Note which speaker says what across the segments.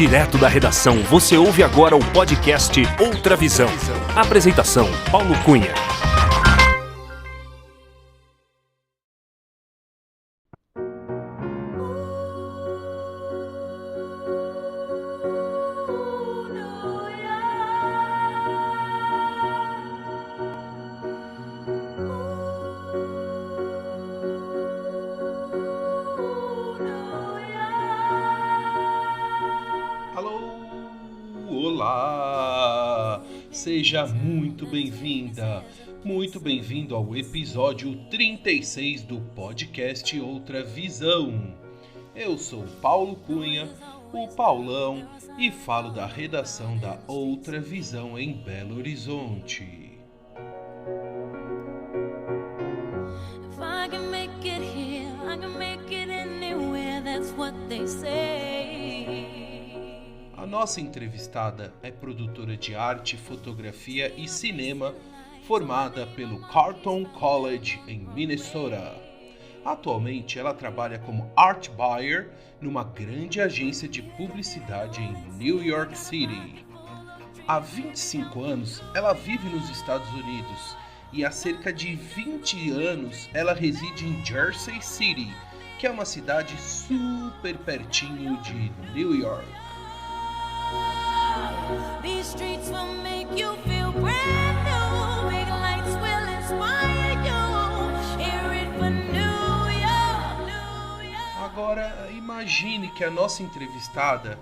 Speaker 1: Direto da redação, você ouve agora o podcast Outra Visão. Apresentação, Paulo Cunha.
Speaker 2: Olá! Seja muito bem-vinda, muito bem-vindo ao episódio 36 do podcast Outra Visão. Eu sou Paulo Cunha, o Paulão, e falo da redação da Outra Visão em Belo Horizonte. A nossa entrevistada é produtora de arte, fotografia e cinema, formada pelo Carleton College em Minnesota. Atualmente, ela trabalha como art buyer numa grande agência de publicidade em New York City. Há 25 anos, ela vive nos Estados Unidos e há cerca de 20 anos ela reside em Jersey City, que é uma cidade super pertinho de New York.
Speaker 3: These streets will make you feel brand new. Big lights will inspire you. Hear it for New York, New York.
Speaker 2: Agora, imagine que a nossa entrevistada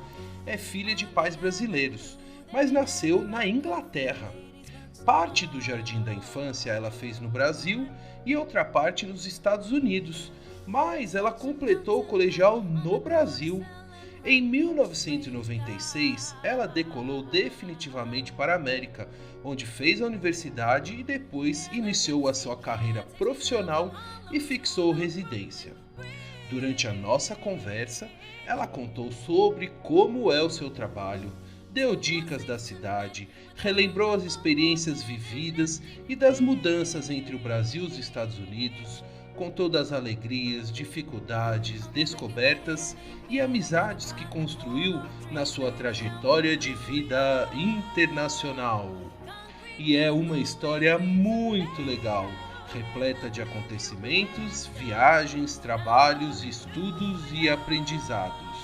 Speaker 2: é filha de pais brasileiros, mas nasceu na Inglaterra. Parte do jardim da infância ela fez no Brasil e outra parte nos Estados Unidos, mas ela completou o colegial no Brasil. Em 1996, ela decolou definitivamente para a América, onde fez a universidade e depois iniciou a sua carreira profissional e fixou residência. Durante a nossa conversa, ela contou sobre como é o seu trabalho, deu dicas da cidade, relembrou as experiências vividas e das mudanças entre o Brasil e os Estados Unidos, contou das alegrias, dificuldades, descobertas e amizades que construiu na sua trajetória de vida internacional. E é uma história muito legal, repleta de acontecimentos, viagens, trabalhos, estudos e aprendizados.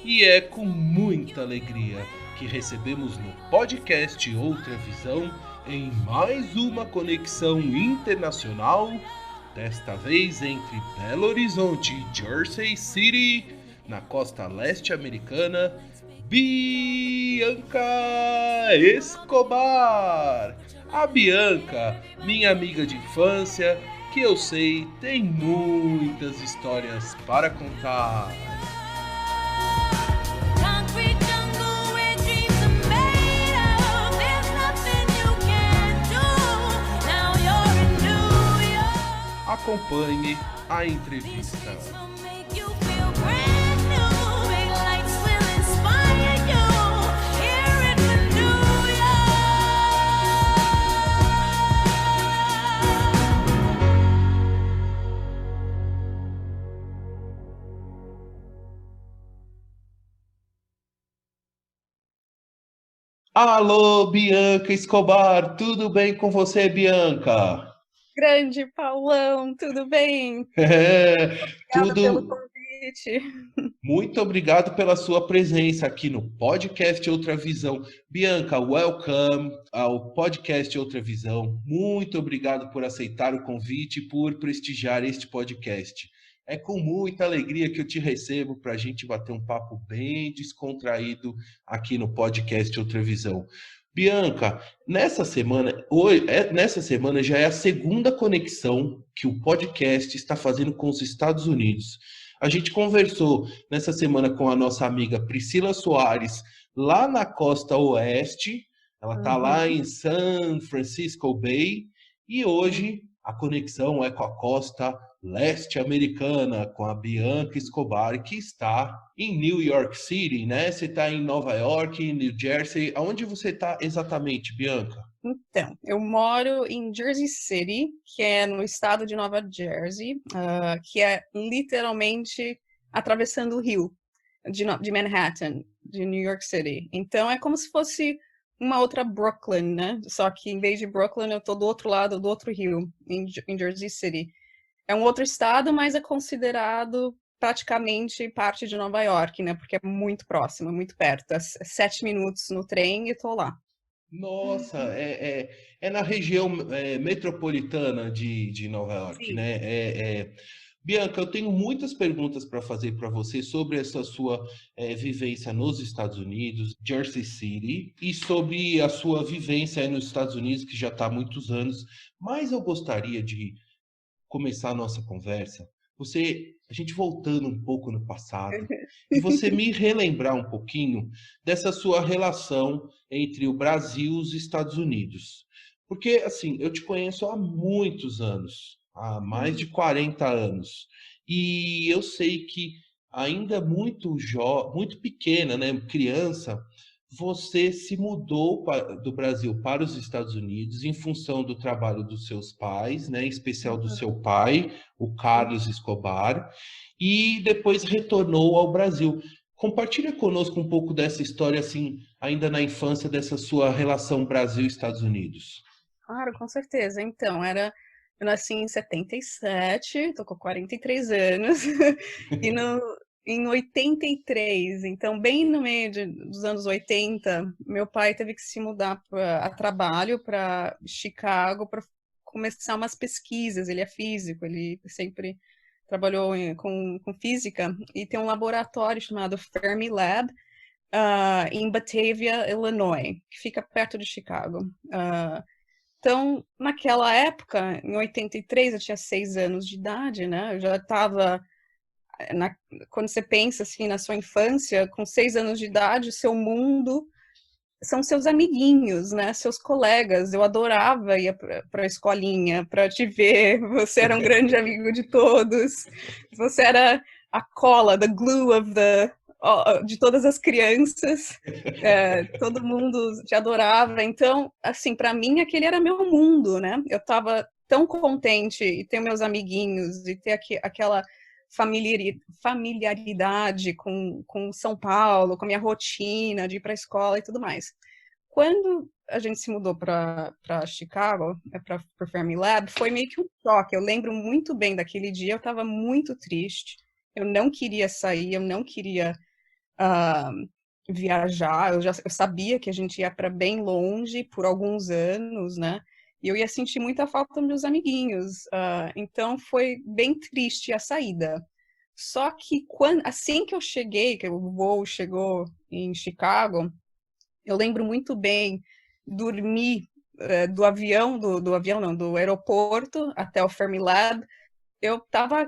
Speaker 2: E é com muita alegria que recebemos no podcast Outra Visão em mais uma conexão internacional, desta vez entre Belo Horizonte e Jersey City, na costa leste americana, Bianca Escobar. A Bianca, minha amiga de infância, que eu sei tem muitas histórias para contar.
Speaker 3: Concrete jungle where dreams are made of. There's nothing you can't do. Now you're in New York.
Speaker 2: Acompanhe a entrevista.
Speaker 3: Will make you feel brand new. Big lights will inspire you. Hear it for New York.
Speaker 2: Alô, Bianca Escobar, tudo bem com você, Bianca?
Speaker 4: Grande Paulão, tudo bem?
Speaker 2: Tudo.
Speaker 4: Obrigada pelo convite.
Speaker 2: Muito obrigado pela sua presença aqui no podcast Outra Visão. Bianca, welcome ao podcast Outra Visão. Muito obrigado por aceitar o convite e por prestigiar este podcast. É com muita alegria que eu te recebo para a gente bater um papo bem descontraído aqui no podcast Outra Visão. Bianca, nessa semana já é a segunda conexão que o podcast está fazendo com os Estados Unidos. A gente conversou nessa semana com a nossa amiga Priscila Soares, lá na costa oeste. Ela está lá em San Francisco Bay. E hoje a conexão é com a costa leste americana, com a Bianca Escobar, que está em New York City, né? Você está em Nova York, New Jersey. Aonde você está exatamente, Bianca?
Speaker 4: Então, eu moro em Jersey City, que é no estado de Nova Jersey, que é literalmente atravessando o rio. de Manhattan, de New York City. Então é como se fosse uma outra Brooklyn, né? Só que em vez de Brooklyn, eu tô do outro lado, do outro rio, em Jersey City. É um outro estado, mas é considerado praticamente parte de Nova York, né? Porque é muito próximo, é muito perto. É 7 minutos no trem e tô lá.
Speaker 2: Nossa, é na região metropolitana de Nova York,
Speaker 4: Sim.
Speaker 2: né? Bianca, eu tenho muitas perguntas para fazer para você sobre essa sua vivência nos Estados Unidos, Jersey City, e sobre a sua vivência aí nos Estados Unidos, que já está há muitos anos. Mas eu gostaria de começar a nossa conversa, a gente voltando um pouco no passado, e você me relembrar um pouquinho dessa sua relação entre o Brasil e os Estados Unidos. Porque, assim, eu te conheço há muitos anos, há mais de 40 anos, e eu sei que ainda muito pequena, né, criança, você se mudou do Brasil para os Estados Unidos em função do trabalho dos seus pais, né, em especial do seu pai, o Carlos Escobar, e depois retornou ao Brasil. Compartilha conosco um pouco dessa história, assim, ainda na infância, dessa sua relação Brasil-Estados Unidos.
Speaker 4: Claro, com certeza. Então, eu nasci em 77, tô com 43 anos, e em 83, então bem no meio dos anos 80, meu pai teve que se mudar a trabalho para Chicago para começar umas pesquisas. Ele é físico, ele sempre trabalhou com física, e tem um laboratório chamado Fermilab, em Batavia, Illinois, que fica perto de Chicago. Então, naquela época, em 83, eu tinha 6 anos de idade, né? Eu já estava, quando você pensa assim na sua infância, com 6 anos de idade, o seu mundo são seus amiguinhos, né? Seus colegas. Eu adorava ir para a escolinha para te ver. Você era um grande amigo de todos. Você era a cola, the glue de todas as crianças. Todo mundo te adorava. Então, assim, para mim, aquele era meu mundo, né? Eu estava tão contente e ter meus amiguinhos e ter aquela familiaridade com São Paulo, com a minha rotina de ir para a escola e tudo mais. Quando a gente se mudou para Chicago, para o Fermilab, foi meio que um choque. Eu lembro muito bem daquele dia, eu estava muito triste, eu não queria sair, eu não queria viajar, eu sabia que a gente ia para bem longe por alguns anos, né? E eu ia sentir muita falta dos meus amiguinhos. Então foi bem triste a saída. Só que assim que eu cheguei, que o voo chegou em Chicago, eu lembro muito bem dormir do avião, do aeroporto até o Fermilab. Eu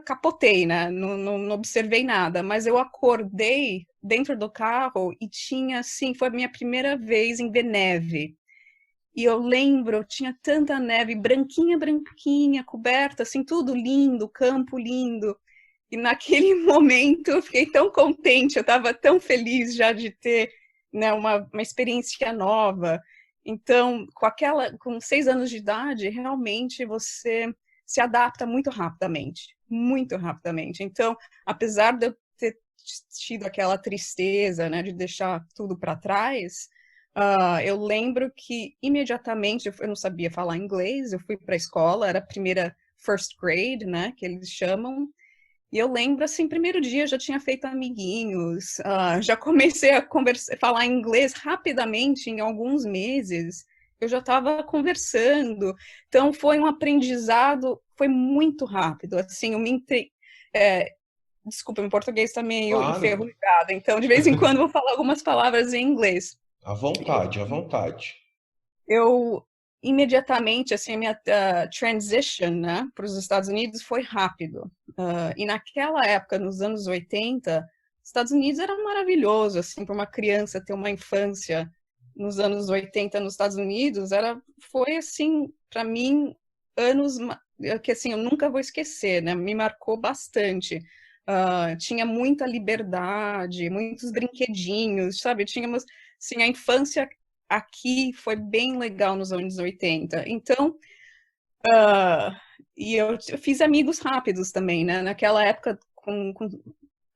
Speaker 4: capotei, né? Não observei nada, mas eu acordei dentro do carro e tinha, assim, foi a minha primeira vez em ver neve. E eu lembro, tinha tanta neve, branquinha, branquinha, coberta, assim, tudo lindo, campo lindo. E naquele momento eu fiquei tão contente, eu estava tão feliz já de ter, né, uma experiência nova. Então, com 6 anos de idade, realmente você se adapta muito rapidamente, muito rapidamente. Então, apesar de eu ter tido aquela tristeza, né, de deixar tudo para trás, eu lembro que imediatamente eu não sabia falar inglês, eu fui para a escola, era a primeira first grade, né, que eles chamam. E eu lembro, assim, primeiro dia eu já tinha feito amiguinhos, já comecei a falar inglês rapidamente, em alguns meses, eu já estava conversando. Então, foi um aprendizado, foi muito rápido, assim, desculpa, meu português está meio
Speaker 2: Claro,
Speaker 4: enferrujado, então, de vez em quando, eu vou falar algumas palavras em inglês.
Speaker 2: à vontade, à vontade.
Speaker 4: Eu imediatamente, assim, a minha transition, né, para os Estados Unidos foi rápido. E naquela época, nos anos 80, Estados Unidos era maravilhoso, assim, para uma criança ter uma infância nos anos 80 nos Estados Unidos, foi, assim, para mim, anos que, assim, eu nunca vou esquecer, né, me marcou bastante. Tinha muita liberdade, muitos brinquedinhos, sabe? Tínhamos, assim, a infância aqui foi bem legal nos anos 80. Então, e eu fiz amigos rápidos também, né? Naquela época, com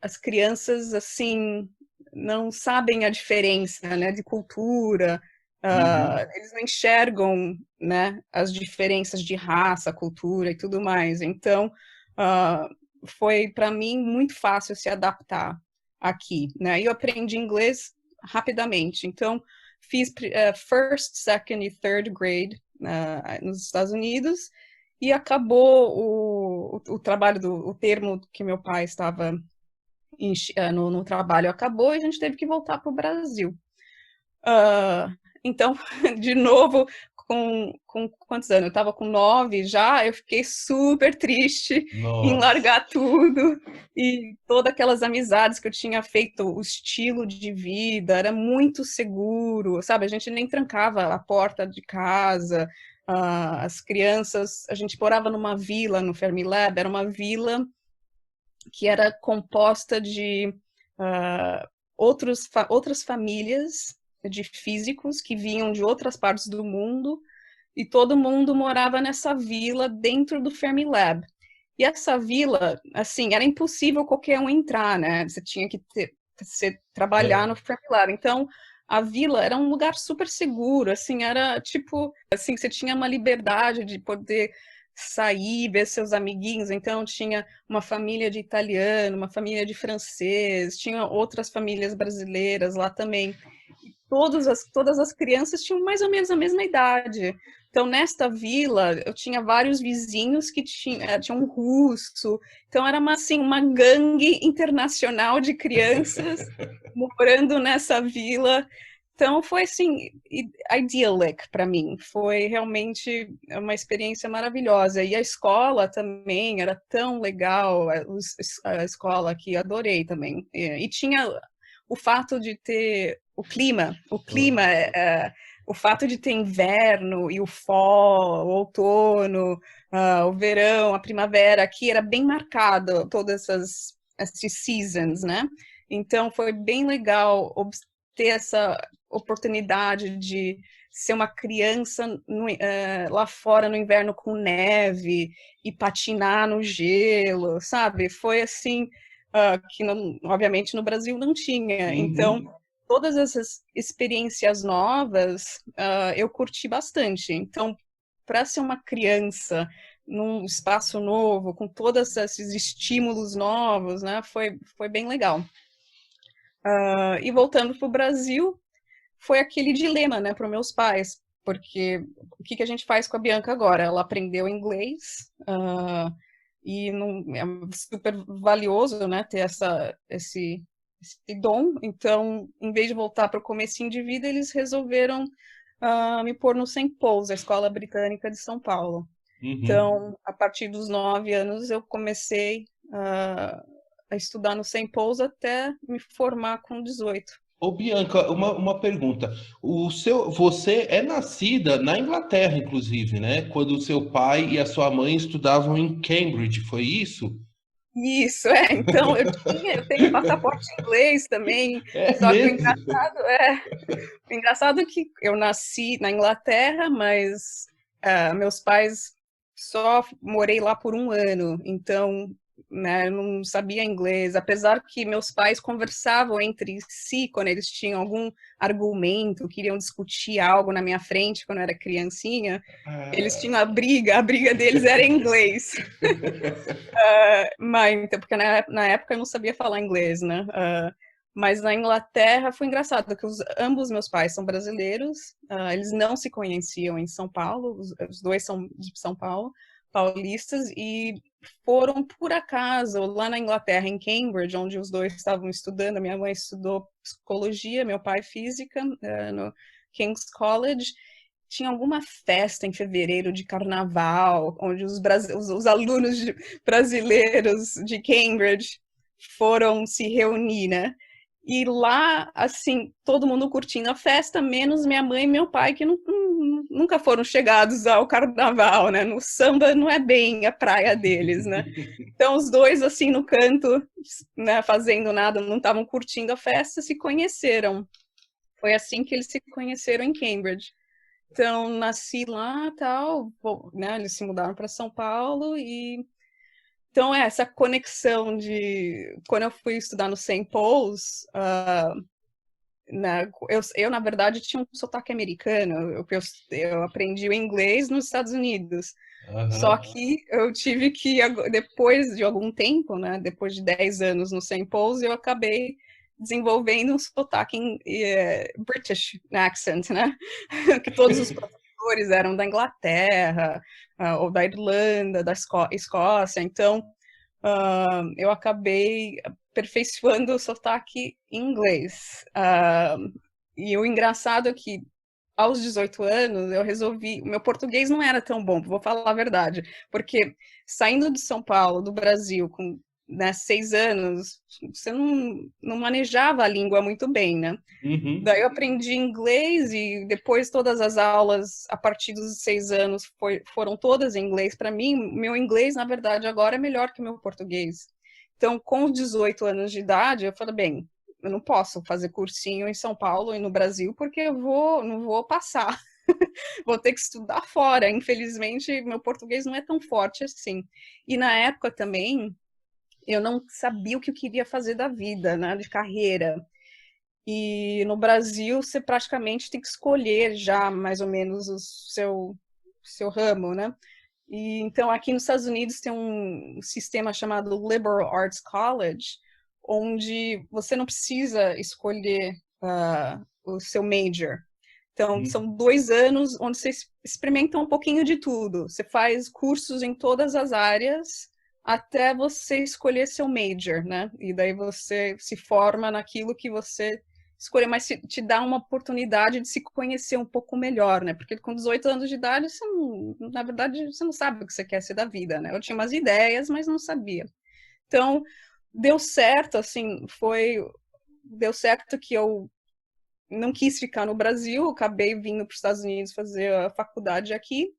Speaker 4: as crianças, assim, não sabem a diferença, né, de cultura,
Speaker 2: Uhum.
Speaker 4: eles não enxergam, né, as diferenças de raça, cultura e tudo mais. Então, ah, foi para mim muito fácil se adaptar aqui, né? E eu aprendi inglês rapidamente. Então, fiz first, second e third grade nos Estados Unidos e acabou o trabalho o termo que meu pai estava no trabalho acabou e a gente teve que voltar para o Brasil. Ah, então, de novo, com quantos anos? Eu estava com 9 já, eu fiquei super triste em
Speaker 2: Nossa.
Speaker 4: largar tudo e todas aquelas amizades que eu tinha feito, o estilo de vida era muito seguro, sabe? A gente nem trancava a porta de casa, as crianças, a gente morava numa vila no Fermilab, era uma vila que era composta de uh, outras famílias de físicos que vinham de outras partes do mundo e todo mundo morava nessa vila dentro do Fermilab. E essa vila, assim, era impossível qualquer um entrar, né? Você tinha que trabalhar
Speaker 2: É.
Speaker 4: no Fermilab. Então, a vila era um lugar super seguro, assim, era tipo, assim, você tinha uma liberdade de poder sair, ver seus amiguinhos. Então, tinha uma família de italiano, uma família de francês, tinha outras famílias brasileiras lá também. Todas as crianças tinham mais ou menos a mesma idade. Então, nesta vila, eu tinha vários vizinhos que tinham um russo. Então, era assim, uma gangue internacional de crianças morando nessa vila. Então, foi assim, idyllic para mim. Foi realmente uma experiência maravilhosa. E a escola também era tão legal, a escola aqui, adorei também. E tinha o fato de ter o clima, o fato de ter inverno e o fall, o outono, o verão, a primavera, aqui era bem marcado, todas essas seasons, né? Então, foi bem legal ter essa oportunidade de ser uma criança lá fora no inverno com neve e patinar no gelo, sabe? Foi assim, que obviamente no Brasil não tinha. Então,
Speaker 2: Uhum.
Speaker 4: todas essas experiências novas, eu curti bastante. Então, para ser uma criança num espaço novo, com todos esses estímulos novos, né, foi bem legal. E voltando para o Brasil, foi aquele dilema, né, para os meus pais, porque o que a gente faz com a Bianca agora? Ela aprendeu inglês, e não, é super valioso, né, ter esse dom. Então, em vez de voltar para o comecinho de vida, eles resolveram me pôr no Saint Paul's, a Escola Britânica de São Paulo.
Speaker 2: Uhum.
Speaker 4: Então, a partir dos 9 anos, eu comecei a estudar no Saint Paul's até me formar com 18.
Speaker 2: Ô, Bianca, uma pergunta. Você é nascida na Inglaterra, inclusive, né? Quando o seu pai e a sua mãe estudavam em Cambridge, foi isso?
Speaker 4: Isso, então eu tenho passaporte inglês também,
Speaker 2: É
Speaker 4: só que
Speaker 2: mesmo?
Speaker 4: o engraçado é que eu nasci na Inglaterra, mas meus pais só morei lá por um ano, então, né, eu não sabia inglês, apesar que meus pais conversavam entre si quando eles tinham algum argumento, queriam discutir algo na minha frente quando eu era criancinha, eles tinham a briga deles era em inglês. Mas, então, porque na época eu não sabia falar inglês, né? Mas na Inglaterra foi engraçado, que ambos meus pais são brasileiros, eles não se conheciam em São Paulo, os dois são de São Paulo, paulistas, e foram por acaso lá na Inglaterra, em Cambridge, onde os dois estavam estudando. A minha mãe estudou psicologia, meu pai física, no King's College. Tinha alguma festa em fevereiro de carnaval, onde os alunos brasileiros de Cambridge foram se reunir, né? E lá, assim, todo mundo curtindo a festa, menos minha mãe e meu pai, que nunca foram chegados ao carnaval, né? No samba não é bem a praia deles, né? Então, os dois, assim, no canto, né, fazendo nada, não estavam curtindo a festa, se conheceram. Foi assim que eles se conheceram em Cambridge. Então, nasci lá, tal, né, eles se mudaram para São Paulo e Então, essa conexão de... Quando eu fui estudar no St. Paul's, na verdade, tinha um sotaque americano. Eu aprendi o inglês nos Estados Unidos. Só
Speaker 2: Aham.
Speaker 4: que eu tive que, depois de algum tempo, né, depois de 10 anos no St. Paul's, eu acabei desenvolvendo um sotaque British accent, né? Que todos os professores eram da Inglaterra, ou da Irlanda, da Escócia. Então, eu acabei aperfeiçoando o sotaque em inglês. E o engraçado é que, aos 18 anos, eu resolvi... O meu português não era tão bom, vou falar a verdade, porque saindo de São Paulo, do Brasil, com, né, 6 anos, você não manejava a língua muito bem, né?
Speaker 2: Uhum.
Speaker 4: Daí eu aprendi inglês e depois todas as aulas, a partir dos 6 anos, foram todas em inglês. Para mim, meu inglês, na verdade, agora é melhor que o meu português. Então, com os 18 anos de idade, eu falei, bem, eu não posso fazer cursinho em São Paulo e no Brasil, porque não vou passar. Vou ter que estudar fora. Infelizmente, meu português não é tão forte assim. E na época também, eu não sabia o que eu queria fazer da vida, né, de carreira. E no Brasil, você praticamente tem que escolher já mais ou menos o seu ramo, né? E então aqui nos Estados Unidos tem um sistema chamado Liberal Arts College, onde você não precisa escolher o seu major. Então,
Speaker 2: Uhum.
Speaker 4: são 2 anos onde você experimenta um pouquinho de tudo. Você faz cursos em todas as áreas até você escolher seu major, né? E daí você se forma naquilo que você escolher, mas te dá uma oportunidade de se conhecer um pouco melhor, né? Porque com 18 anos de idade, na verdade, você não sabe o que você quer ser da vida, né? Eu tinha umas ideias, mas não sabia. Então, deu certo, assim, deu certo que eu não quis ficar no Brasil, acabei vindo para os Estados Unidos fazer a faculdade aqui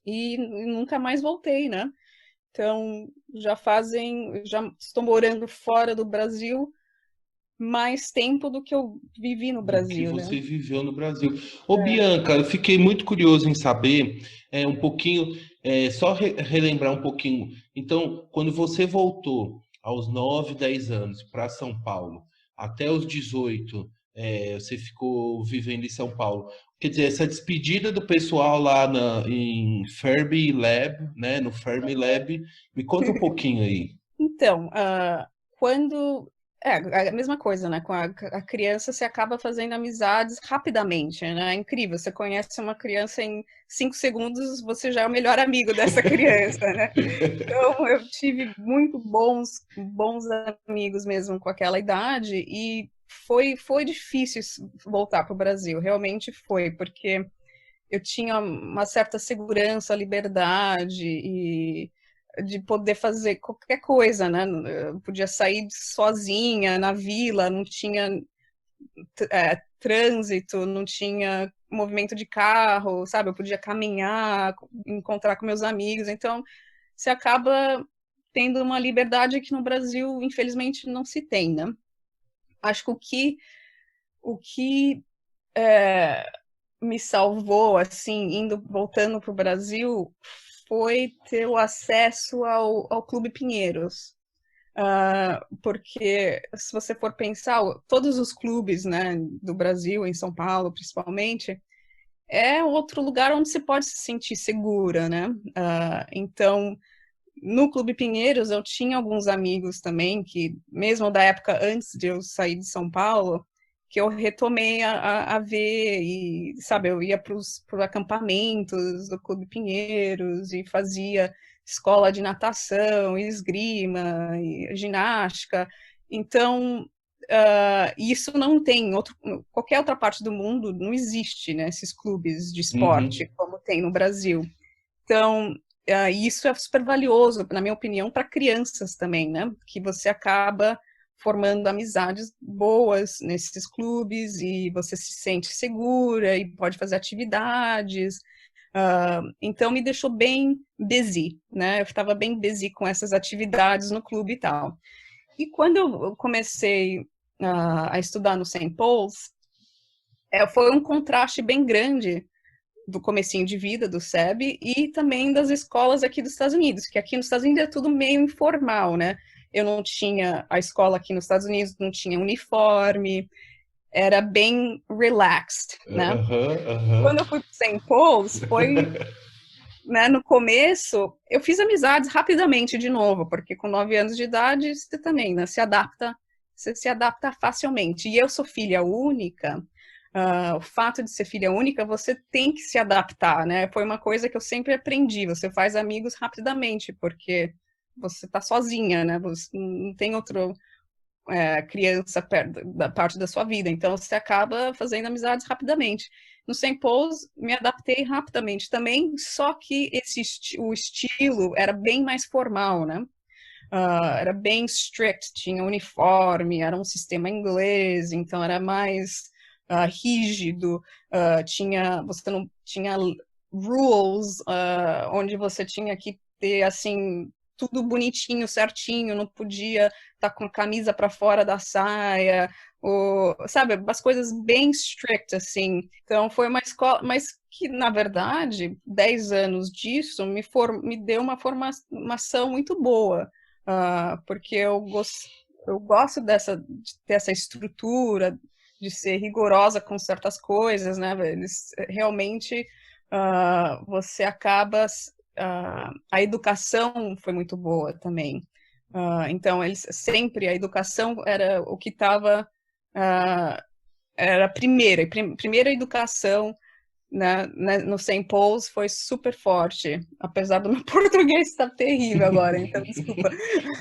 Speaker 4: e nunca mais voltei, né? Então, já estou morando fora do Brasil mais tempo do que eu vivi no
Speaker 2: Do que
Speaker 4: Brasil, né?
Speaker 2: você viveu no Brasil. Ô, Bianca, eu fiquei muito curioso em saber um pouquinho, só relembrar um pouquinho. Então, quando você voltou aos 9, 10 anos para São Paulo, até os 18, você ficou vivendo em São Paulo. Quer dizer, essa despedida do pessoal lá em Fermi Lab, né, no Fermi Lab, me conta um pouquinho aí.
Speaker 4: Então, quando... É a mesma coisa, né? Com a criança, você acaba fazendo amizades rapidamente, né? É incrível, você conhece uma criança em 5 segundos, você já é o melhor amigo dessa criança, né? Então, eu tive muito bons amigos mesmo com aquela idade e foi difícil voltar para o Brasil, realmente foi, porque eu tinha uma certa segurança, liberdade e de poder fazer qualquer coisa, né? Eu podia sair sozinha na vila, não tinha trânsito, não tinha movimento de carro, sabe? Eu podia caminhar, encontrar com meus amigos. Então, você acaba tendo uma liberdade que no Brasil, infelizmente, não se tem, né? Acho que o que me salvou, assim, voltando para o Brasil, foi ter o acesso ao Clube Pinheiros. Porque se você for pensar, todos os clubes, né, do Brasil, em São Paulo principalmente, é outro lugar onde você pode se sentir segura, né? Então, no Clube Pinheiros, eu tinha alguns amigos também, que mesmo da época antes de eu sair de São Paulo, que eu retomei a ver, e, sabe, eu ia para os acampamentos do Clube Pinheiros e fazia escola de natação, esgrima, e ginástica. Então, isso não tem qualquer outra parte do mundo, não existe, né, esses clubes de
Speaker 2: Uhum.
Speaker 4: esporte como tem no Brasil. Então, isso é super valioso, na minha opinião, para crianças também, né? Que você acaba formando amizades boas nesses clubes e você se sente segura e pode fazer atividades. Então, me deixou bem busy, né? Eu estava bem busy com essas atividades no clube e tal. E quando eu comecei a estudar no St. Paul's, foi um contraste bem grande do comecinho de vida do SEB e também das escolas aqui dos Estados Unidos, que aqui nos Estados Unidos é tudo meio informal, né? Eu não tinha, a escola aqui nos Estados Unidos não tinha uniforme, era bem relaxed, né? Quando eu fui para St. Paul's, foi, né, no começo, eu fiz amizades rapidamente de novo, porque com 9 anos de idade, você também, né, você se adapta facilmente. E eu sou filha única, o fato de ser filha única, você tem que se adaptar, né? Foi uma coisa que eu sempre aprendi, você faz amigos rapidamente, porque você está sozinha, né? Você não tem outro criança perto da parte da sua vida, então você acaba fazendo amizades rapidamente. No St. Paul's, me adaptei rapidamente também, só que o estilo era bem mais formal, né? Era bem strict, tinha uniforme, era um sistema inglês, então era mais rígido, você não tinha rules, onde você tinha que ter, assim, tudo bonitinho, certinho, não podia estar com a camisa para fora da saia, sabe, as coisas bem strict, assim. Então, foi uma escola, mas que, na verdade, 10 anos disso me deu uma formação muito boa, porque eu gosto de ter essa estrutura, de ser rigorosa com certas coisas, né? Eles realmente, você acaba... a educação foi muito boa também. Então, a educação era o que estava... era a primeira educação, né, no St. Paul's foi super forte, apesar do meu português estar terrível agora, então desculpa.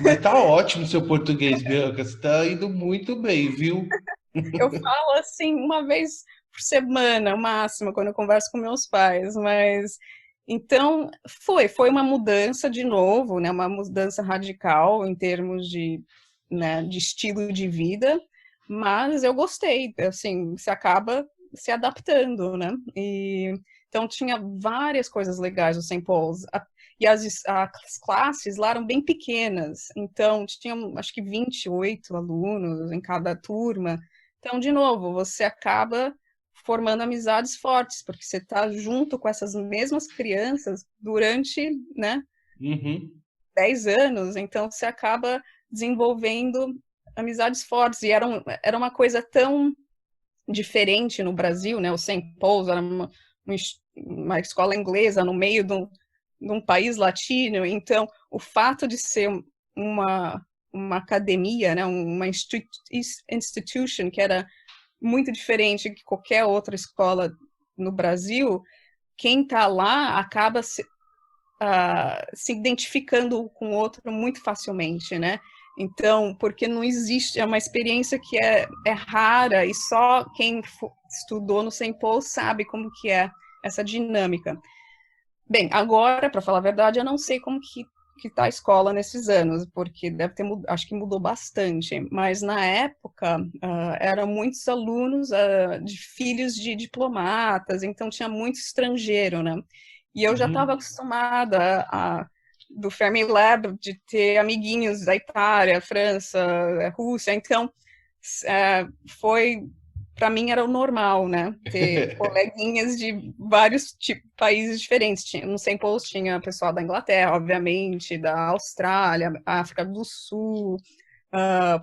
Speaker 2: Mas tá ótimo o seu português, Bianca. Você tá indo muito bem, viu?
Speaker 4: Eu falo assim uma vez por semana, máximo, quando eu converso com meus pais, mas então foi uma mudança de novo, né, uma mudança radical em termos de, né, de estilo de vida, mas eu gostei, assim, você acaba se adaptando, né? E então tinha várias coisas legais no St. Paul's. E as classes lá eram bem pequenas, então tinham acho que 28 alunos em cada turma. Então, de novo, você acaba formando amizades fortes, porque você está junto com essas mesmas crianças durante, né, 10 anos, então você acaba desenvolvendo amizades fortes. E era uma coisa tão diferente no Brasil, né? O St. Paul's era uma escola inglesa no meio de um país latino, então o fato de ser uma academia, né? Uma institution que era muito diferente de qualquer outra escola no Brasil, quem está lá acaba se identificando com o outro muito facilmente, né? Então, porque não existe, é uma experiência que é rara e só quem estudou no St. Paul sabe como que é essa dinâmica. Bem, agora, para falar a verdade, eu não sei como que está a escola nesses anos, porque deve ter acho que mudou bastante, mas na época eram muitos alunos de filhos de diplomatas, então tinha muito estrangeiro, né? E eu já estava acostumada do Fermi Lab de ter amiguinhos da Itália, França, Rússia, então para mim era o normal, né? Ter coleguinhas de vários países diferentes. No St. Paul's tinha pessoal da Inglaterra, obviamente, da Austrália, África do Sul,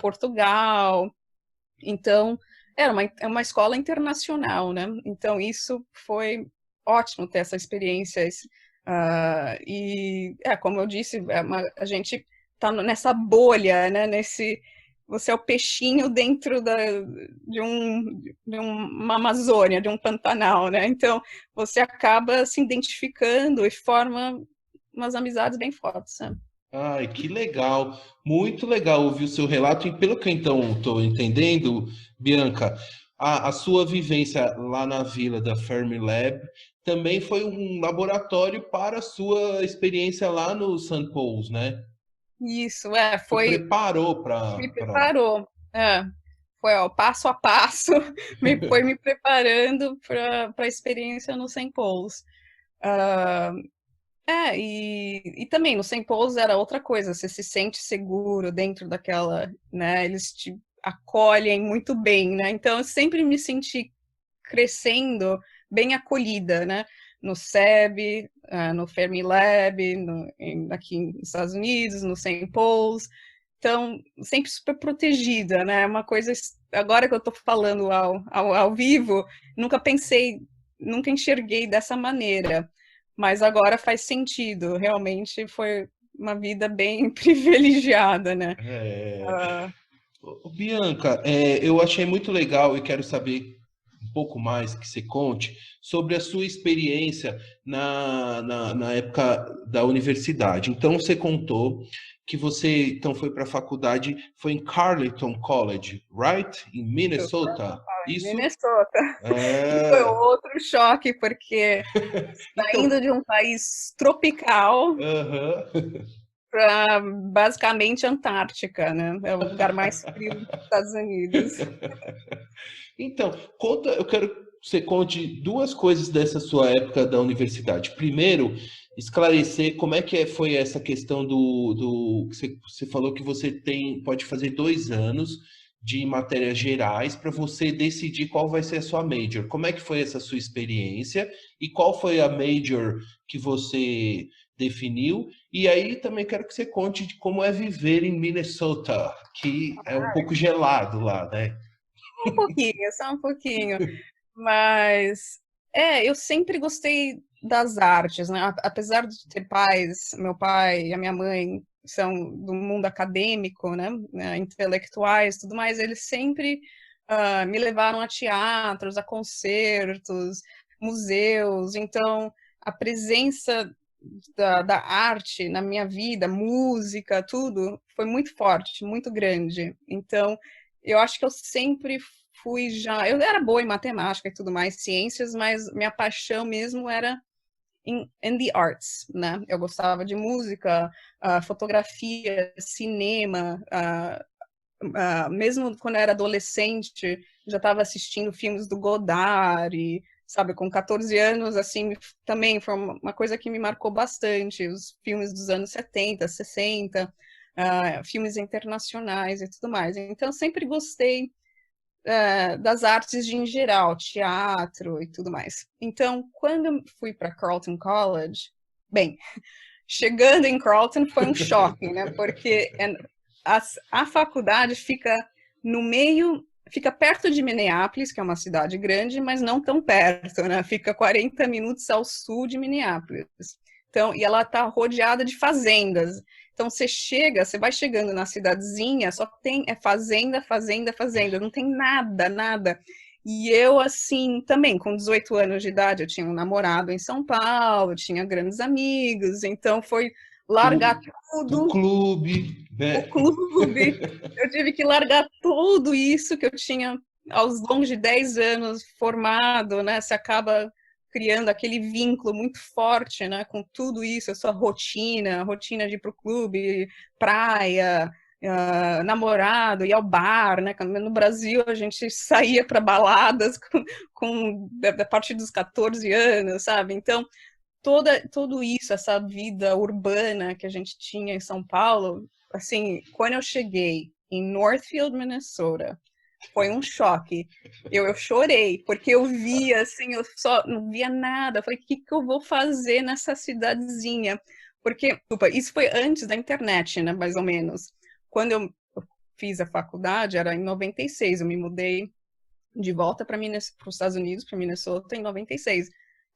Speaker 4: Portugal. Então, era uma escola internacional, né? Então, isso foi ótimo ter essa experiência. E, como eu disse, a gente está nessa bolha, né? Você é o peixinho dentro de uma Amazônia, de um Pantanal, né? Então, você acaba se identificando e forma umas amizades bem fortes, né?
Speaker 2: Ai, que legal. Muito legal ouvir o seu relato. E pelo que então estou entendendo, Bianca, a sua vivência lá na vila da Fermilab também foi um laboratório para a sua experiência lá no St. Paul's, né?
Speaker 4: Isso,
Speaker 2: Te preparou
Speaker 4: me preparou, foi passo a passo, foi me preparando para a experiência no St. Paul's. E também no St. Paul's era outra coisa, você se sente seguro dentro daquela, né, eles te acolhem muito bem, né, então eu sempre me senti crescendo bem acolhida, né, no SEB, no Fermilab, aqui nos Estados Unidos, no St. Paul's. Então, sempre super protegida, né? Uma coisa, agora que eu estou falando ao vivo, nunca pensei, nunca enxerguei dessa maneira, mas agora faz sentido, realmente foi uma vida bem privilegiada, né?
Speaker 2: Bianca, eu achei muito legal e quero saber um pouco mais que você conte sobre a sua experiência na época da universidade. Então, você contou que você então foi para a faculdade, foi em Carleton College, right? Em Minnesota. Isso?
Speaker 4: Minnesota. E foi
Speaker 2: É.
Speaker 4: outro choque, porque saindo de um país tropical para basicamente Antártica, né? É o lugar mais frio dos Estados Unidos.
Speaker 2: Então, eu quero que você conte duas coisas dessa sua época da universidade. Primeiro, esclarecer como é que foi essa questão do que você falou que você pode fazer 2 anos de matérias gerais para você decidir qual vai ser a sua major. Como é que foi essa sua experiência e qual foi a major que você definiu? E aí também quero que você conte de como é viver em Minnesota, que é um pouco gelado lá, né?
Speaker 4: Um pouquinho, só um pouquinho. Mas, eu sempre gostei das artes, né? Apesar de ter pais, meu pai e a minha mãe são do mundo acadêmico, né? Intelectuais, tudo mais, eles sempre me levaram a teatros, a concertos, museus. Então, a presença da arte na minha vida, música, tudo, foi muito forte, muito grande. Então, eu acho que eu sempre fui já... Eu era boa em matemática e tudo mais, ciências, mas minha paixão mesmo era in the arts, né? Eu gostava de música, fotografia, cinema, mesmo quando eu era adolescente, já estava assistindo filmes do Godard, e, sabe, com 14 anos, assim, também foi uma coisa que me marcou bastante, os filmes dos anos 70, 60, filmes internacionais e tudo mais. Então, eu sempre gostei das artes em geral, teatro e tudo mais. Então, quando eu fui para Carleton College, bem, chegando em Carleton foi um choque, né? Porque a faculdade fica no meio, fica perto de Minneapolis, que é uma cidade grande, mas não tão perto, né? Fica 40 minutos ao sul de Minneapolis. Então, e ela está rodeada de fazendas. Então, você vai chegando na cidadezinha, só tem fazenda, fazenda, fazenda, não tem nada, nada. E eu, assim, também, com 18 anos de idade, eu tinha um namorado em São Paulo, tinha grandes amigos, então foi largar tudo.
Speaker 2: O clube, né?
Speaker 4: O clube. Eu tive que largar tudo isso que eu tinha aos longos de 10 anos formado, né? Você acaba criando aquele vínculo muito forte, né, com tudo isso, a sua rotina de ir para o clube, praia, namorado, ir ao bar, né? No Brasil a gente saía para baladas a partir dos 14 anos, sabe? Então, tudo isso, essa vida urbana que a gente tinha em São Paulo, assim, quando eu cheguei em Northfield, Minnesota, foi um choque. Eu chorei, porque eu via, assim, eu só não via nada. Eu falei, o que eu vou fazer nessa cidadezinha? Porque, isso foi antes da internet, né, mais ou menos. Quando eu fiz a faculdade, era em 96, eu me mudei de volta para os Estados Unidos, para Minnesota, em 96.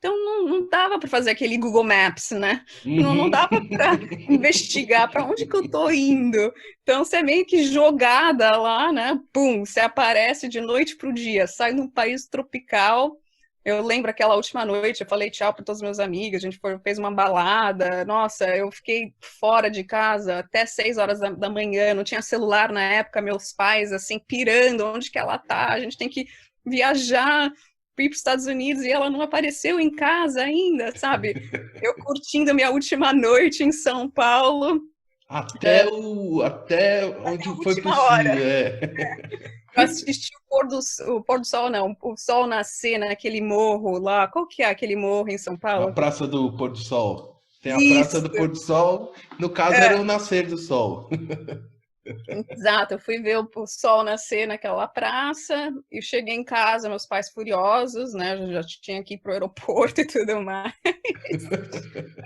Speaker 4: Então, não dava para fazer aquele Google Maps, né? Não dava para investigar para onde que eu tô indo. Então, você é meio que jogada lá, né? Pum, você aparece de noite para o dia, sai num país tropical. Eu lembro aquela última noite, eu falei tchau para todos os meus amigos, a gente fez uma balada. Nossa, eu fiquei fora de casa até 6 horas da manhã, não tinha celular na época, meus pais, assim, pirando, onde que ela tá? A gente tem que viajar ir para os Estados Unidos e ela não apareceu em casa ainda, sabe? Eu curtindo a minha última noite em São Paulo.
Speaker 2: Até onde foi possível.
Speaker 4: Hora. Eu assisti o pôr do sol, não, o sol nascer naquele morro lá. Qual que é aquele morro em São Paulo?
Speaker 2: A Praça do Pôr do Sol. Tem a Praça do Pôr do Sol, no caso era o nascer do sol.
Speaker 4: Exato, eu fui ver o sol nascer naquela praça e cheguei em casa, meus pais furiosos, né? Eu já tinha que ir pro aeroporto e tudo mais.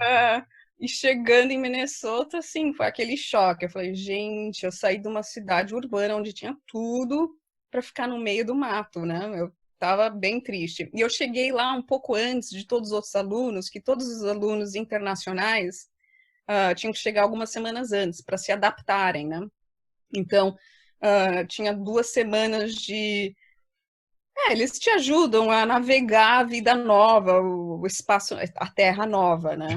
Speaker 4: Ah, e chegando em Minnesota, assim, foi aquele choque. Eu falei, gente, eu saí de uma cidade urbana onde tinha tudo para ficar no meio do mato, né? Eu tava bem triste. E eu cheguei lá um pouco antes de todos os outros alunos, que todos os alunos internacionais tinham que chegar algumas semanas antes para se adaptarem, né? Então, tinha 2 semanas de. Eles te ajudam a navegar a vida nova, o espaço, a terra nova, né?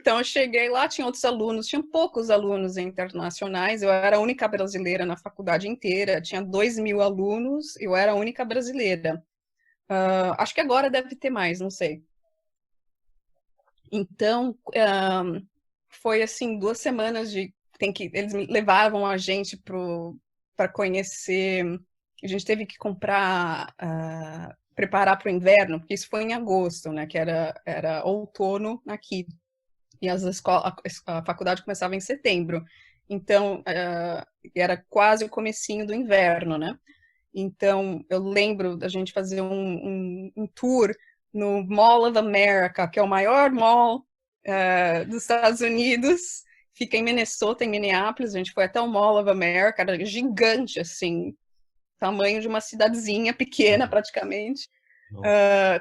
Speaker 4: Então eu cheguei lá, tinha outros alunos, tinha poucos alunos internacionais, eu era a única brasileira na faculdade inteira, tinha 2.000 alunos, eu era a única brasileira. Acho que agora deve ter mais, não sei. Então, foi assim, 2 semanas de eles levavam a gente para conhecer. A gente teve que preparar para o inverno, porque isso foi em agosto, né? Que era outono aqui. E a faculdade começava em setembro. Então, era quase o comecinho do inverno, né? Então, eu lembro da gente fazer um tour no Mall of America, que é o maior mall dos Estados Unidos. Fica em Minnesota, em Minneapolis. A gente foi até o Mall of America, era gigante, assim, tamanho de uma cidadezinha pequena, praticamente.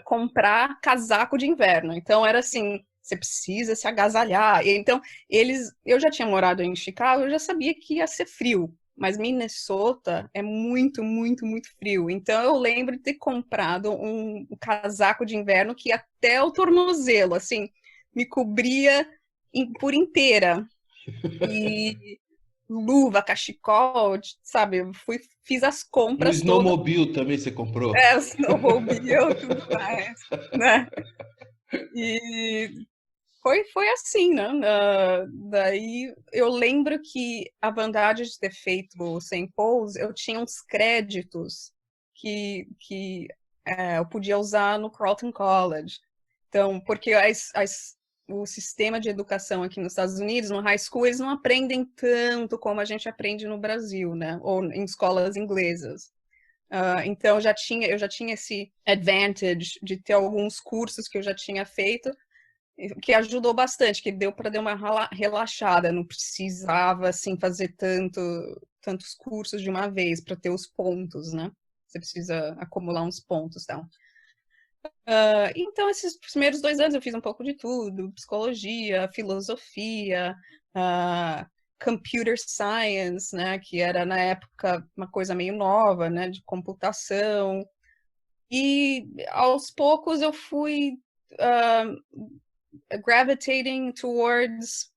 Speaker 4: Comprar casaco de inverno. Então, era assim, você precisa se agasalhar. Então, eu já tinha morado em Chicago, eu já sabia que ia ser frio. Mas Minnesota é muito, muito, muito frio. Então, eu lembro de ter comprado um casaco de inverno que ia até o tornozelo, assim, me cobria por inteira. E luva, cachecol, sabe? Eu fiz as
Speaker 2: No
Speaker 4: compras todas.
Speaker 2: snowmobile também você comprou?
Speaker 4: Snowmobile, tudo mais, né? E foi assim, né? Daí eu lembro que a vantagem de ter feito o St. Paul's, eu tinha uns créditos que eu podia usar no Carleton College. Então, porque o sistema de educação aqui nos Estados Unidos, no high school, eles não aprendem tanto como a gente aprende no Brasil, né? Ou em escolas inglesas. Então, eu já tinha esse advantage de ter alguns cursos que eu já tinha feito, que ajudou bastante, que deu para dar uma relaxada, não precisava assim fazer tantos cursos de uma vez para ter os pontos, né? Você precisa acumular uns pontos, tal. Então, esses primeiros 2 anos eu fiz um pouco de tudo, psicologia, filosofia, computer science, né, que era na época uma coisa meio nova, né, de computação. E aos poucos eu fui gravitating towards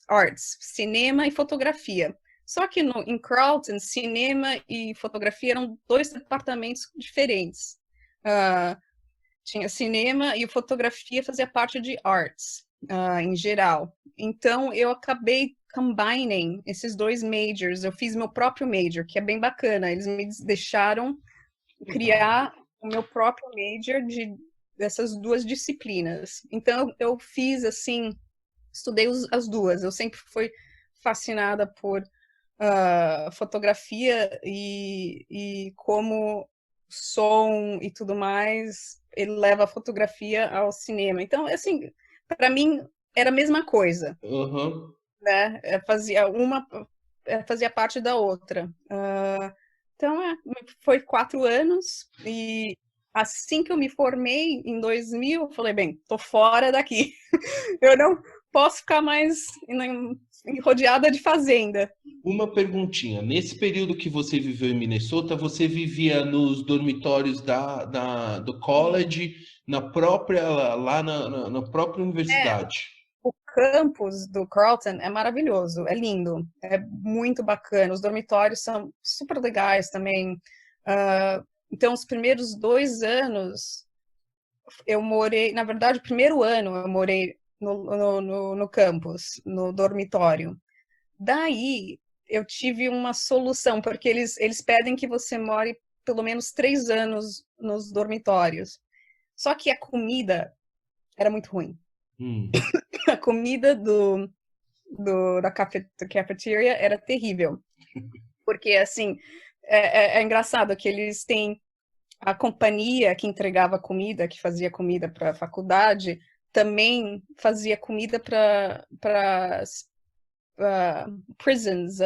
Speaker 4: arts, cinema e fotografia. Só que em Carleton, cinema e fotografia eram 2 departamentos diferentes. Tinha cinema e fotografia fazia parte de arts, em geral. Então, eu acabei combining esses 2 majors. Eu fiz meu próprio major, que é bem bacana. Eles me deixaram criar o meu próprio major dessas 2 disciplinas. Então, eu fiz assim, estudei as 2. Eu sempre fui fascinada por fotografia e como som e tudo mais, ele leva a fotografia ao cinema. Então, assim, para mim era a mesma coisa, né? Fazia parte da outra. Então, foi 4 anos e assim que eu me formei em 2000, eu falei, bem, tô fora daqui. Eu não posso ficar mais rodeada de fazenda.
Speaker 2: Uma perguntinha. Nesse período que você viveu em Minnesota, você vivia nos dormitórios do college, lá na própria universidade?
Speaker 4: O campus do Carleton é maravilhoso, é lindo, é muito bacana. Os dormitórios são super legais também. Então, os primeiros 2 anos, eu morei... Na verdade, o primeiro ano eu morei no campus, no dormitório. Daí, eu tive uma solução, porque eles pedem que você more pelo menos 3 anos nos dormitórios. Só que a comida era muito ruim. A comida da cafeteria era terrível. Porque, assim, é engraçado que eles têm a companhia que entregava comida, que fazia comida para a faculdade, também fazia comida para prisons,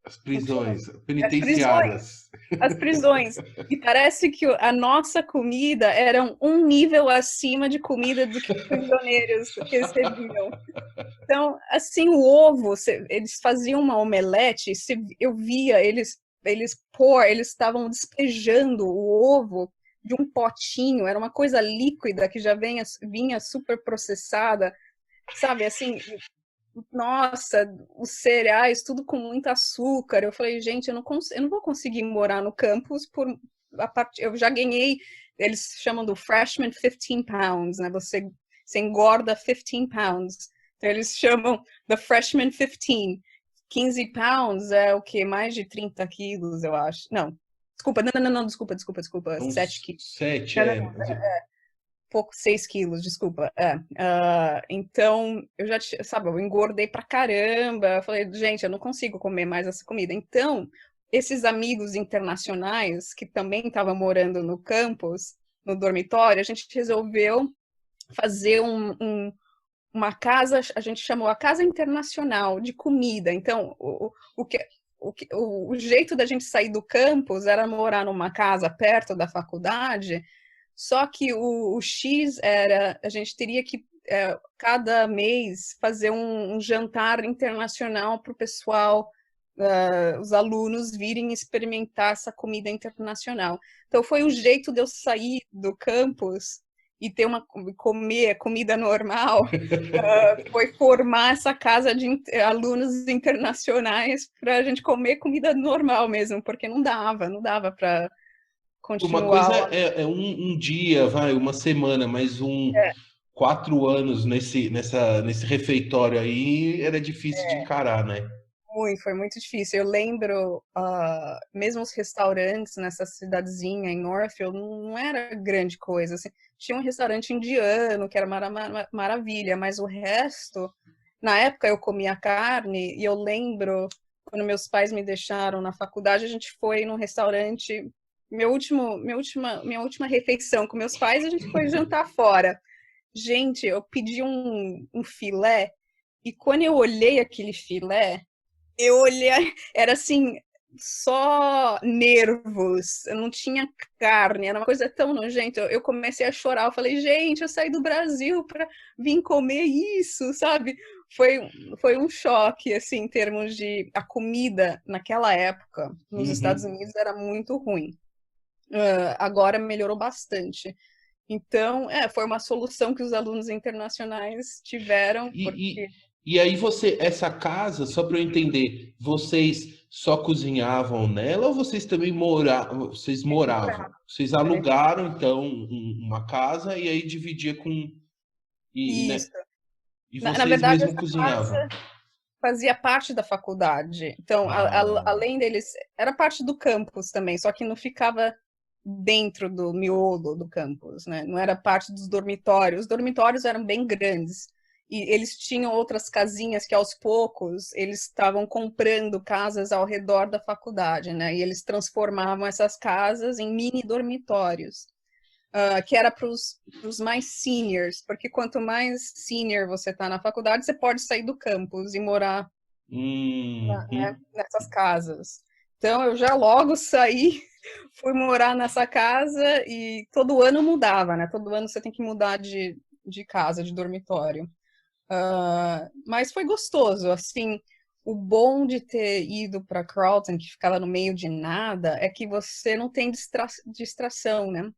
Speaker 2: As prisões
Speaker 4: as prisões.
Speaker 2: penitenciárias.
Speaker 4: As prisões. E parece que a nossa comida era um nível acima de comida do que os prisioneiros que eles serviam. Então, assim, o ovo, eles faziam uma omelete, eu via eles estavam despejando o ovo de um potinho, era uma coisa líquida que já vinha super processada, sabe, assim, nossa, os cereais, tudo com muito açúcar. Eu falei, gente, eu não vou conseguir morar no campus eu já ganhei, eles chamam do freshman 15 pounds, né? Você engorda 15 pounds. Então, eles chamam the freshman 15. 15 pounds é o quê? Mais de 30 quilos, eu acho. Não, desculpa, não, desculpa. 7 quilos.
Speaker 2: 7,
Speaker 4: Pouco, 6 quilos, desculpa. Então, eu já, sabe, eu engordei pra caramba. Eu falei, gente, eu não consigo comer mais essa comida. Então, esses amigos internacionais que também estavam morando no campus, no dormitório, a gente resolveu fazer uma casa, a gente chamou a Casa Internacional de Comida. Então, o jeito da gente sair do campus era morar numa casa perto da faculdade. Só que o X era, a gente teria que, cada mês, fazer um jantar internacional para o pessoal, os alunos virem experimentar essa comida internacional. Então, foi o jeito de eu sair do campus e comer comida normal, foi formar essa casa de alunos internacionais para a gente comer comida normal mesmo, porque não dava para
Speaker 2: Uma
Speaker 4: continuar.
Speaker 2: coisa é um dia, uma semana, mas 4 anos nesse refeitório aí era difícil de encarar, né?
Speaker 4: Foi muito difícil. Eu lembro, mesmo os restaurantes nessa cidadezinha em Northfield, não era grande coisa. Assim, tinha um restaurante indiano, que era maravilha, mas o resto, na época eu comia carne, e eu lembro, quando meus pais me deixaram na faculdade, a gente foi num restaurante, minha última refeição com meus pais, a gente foi jantar fora. Gente, eu pedi um filé, e quando eu olhei aquele filé, era assim, só nervos, não tinha carne, era uma coisa tão nojenta. Eu comecei a chorar, eu falei, gente, eu saí do Brasil para vir comer isso, sabe? Foi um choque, assim, em termos de... A comida, naquela época, nos Estados Unidos, era muito ruim. Agora melhorou bastante. Então, foi uma solução que os alunos internacionais tiveram, porque...
Speaker 2: E aí essa casa, só para eu entender, vocês só cozinhavam nela ou vocês também moravam? Vocês moravam? Vocês alugaram então uma casa e aí dividia com
Speaker 4: Isso.
Speaker 2: E
Speaker 4: Na
Speaker 2: vocês
Speaker 4: verdade,
Speaker 2: mesmo
Speaker 4: essa
Speaker 2: cozinhavam?
Speaker 4: casa fazia parte da faculdade. Então, além deles, era parte do campus também, só que não ficava dentro do miolo do campus, né? Não era parte dos dormitórios. Os dormitórios eram bem grandes. E eles tinham outras casinhas que, aos poucos, eles estavam comprando casas ao redor da faculdade, né? E eles transformavam essas casas em mini dormitórios, que era para os mais seniors, porque quanto mais senior você está na faculdade, você pode sair do campus e morar nessas casas. Então, eu já logo saí, fui morar nessa casa e todo ano mudava, né? Todo ano você tem que mudar de casa, de dormitório. Mas foi gostoso, assim, o bom de ter ido para Carleton, que ficava no meio de nada, é que você não tem distração, né?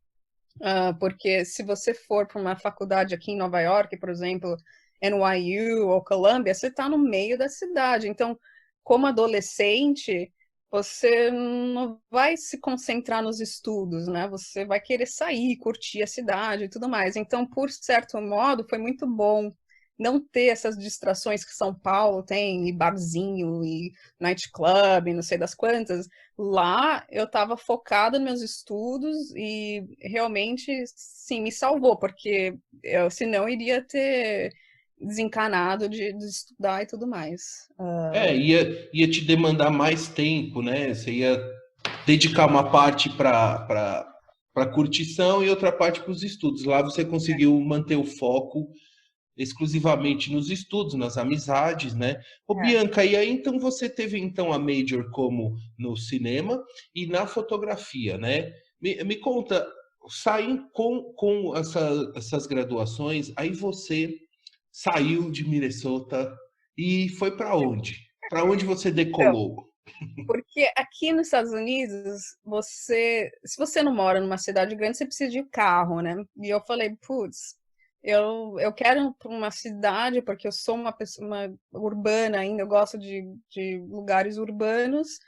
Speaker 4: Porque se você for para uma faculdade aqui em Nova York, por exemplo, NYU ou Columbia, você está no meio da cidade, então, como adolescente, você não vai se concentrar nos estudos, né? Você vai querer sair, curtir a cidade e tudo mais. Então, por certo modo, foi muito bom não ter essas distrações que São Paulo tem, e barzinho, e nightclub, e não sei das quantas. Lá eu estava focada nos meus estudos e realmente, sim, me salvou, porque senão iria ter desencanado de estudar e tudo mais.
Speaker 2: Ia te demandar mais tempo, né? Você ia dedicar uma parte para curtição e outra parte para os estudos. Lá você conseguiu manter o foco exclusivamente nos estudos, nas amizades, né? Ô,
Speaker 4: É.
Speaker 2: Bianca, e aí então você teve então a major como no cinema e na fotografia, né? Me conta, saindo com essas graduações, aí você saiu de Minnesota e foi para onde? Para onde você
Speaker 4: Então,
Speaker 2: decolou?
Speaker 4: porque aqui nos Estados Unidos, se você não mora numa cidade grande, você precisa de carro, né? E eu falei, putz, eu quero ir para uma cidade, porque eu sou uma pessoa urbana ainda, eu gosto de lugares urbanos.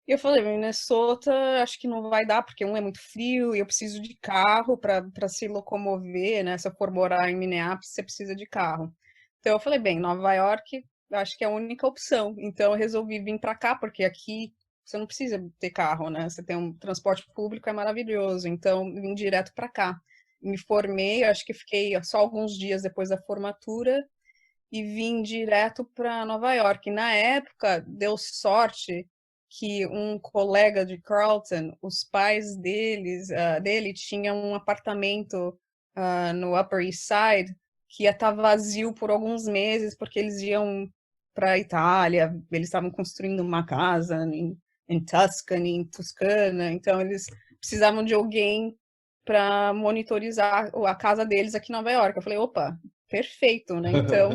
Speaker 4: E eu falei, Minnesota, acho que não vai dar, porque é muito frio e eu preciso de carro para se locomover, né? Se eu for morar em Minneapolis, você precisa de carro. Então eu falei, bem, Nova York, acho que é a única opção. Então eu resolvi vir para cá, porque aqui você não precisa ter carro, né? Você tem um transporte público, é maravilhoso. Então vim direto para cá. Me formei, acho que fiquei só alguns dias depois da formatura e vim direto para Nova York. Na época, deu sorte que um colega de Carlton, os pais dele tinham um apartamento no Upper East Side que ia estar vazio por alguns meses porque eles iam para a Itália, eles estavam construindo uma casa em Tuscany, em Toscana, então eles precisavam de alguém para monitorizar a casa deles aqui em Nova York. Eu falei, opa, perfeito, né? Então,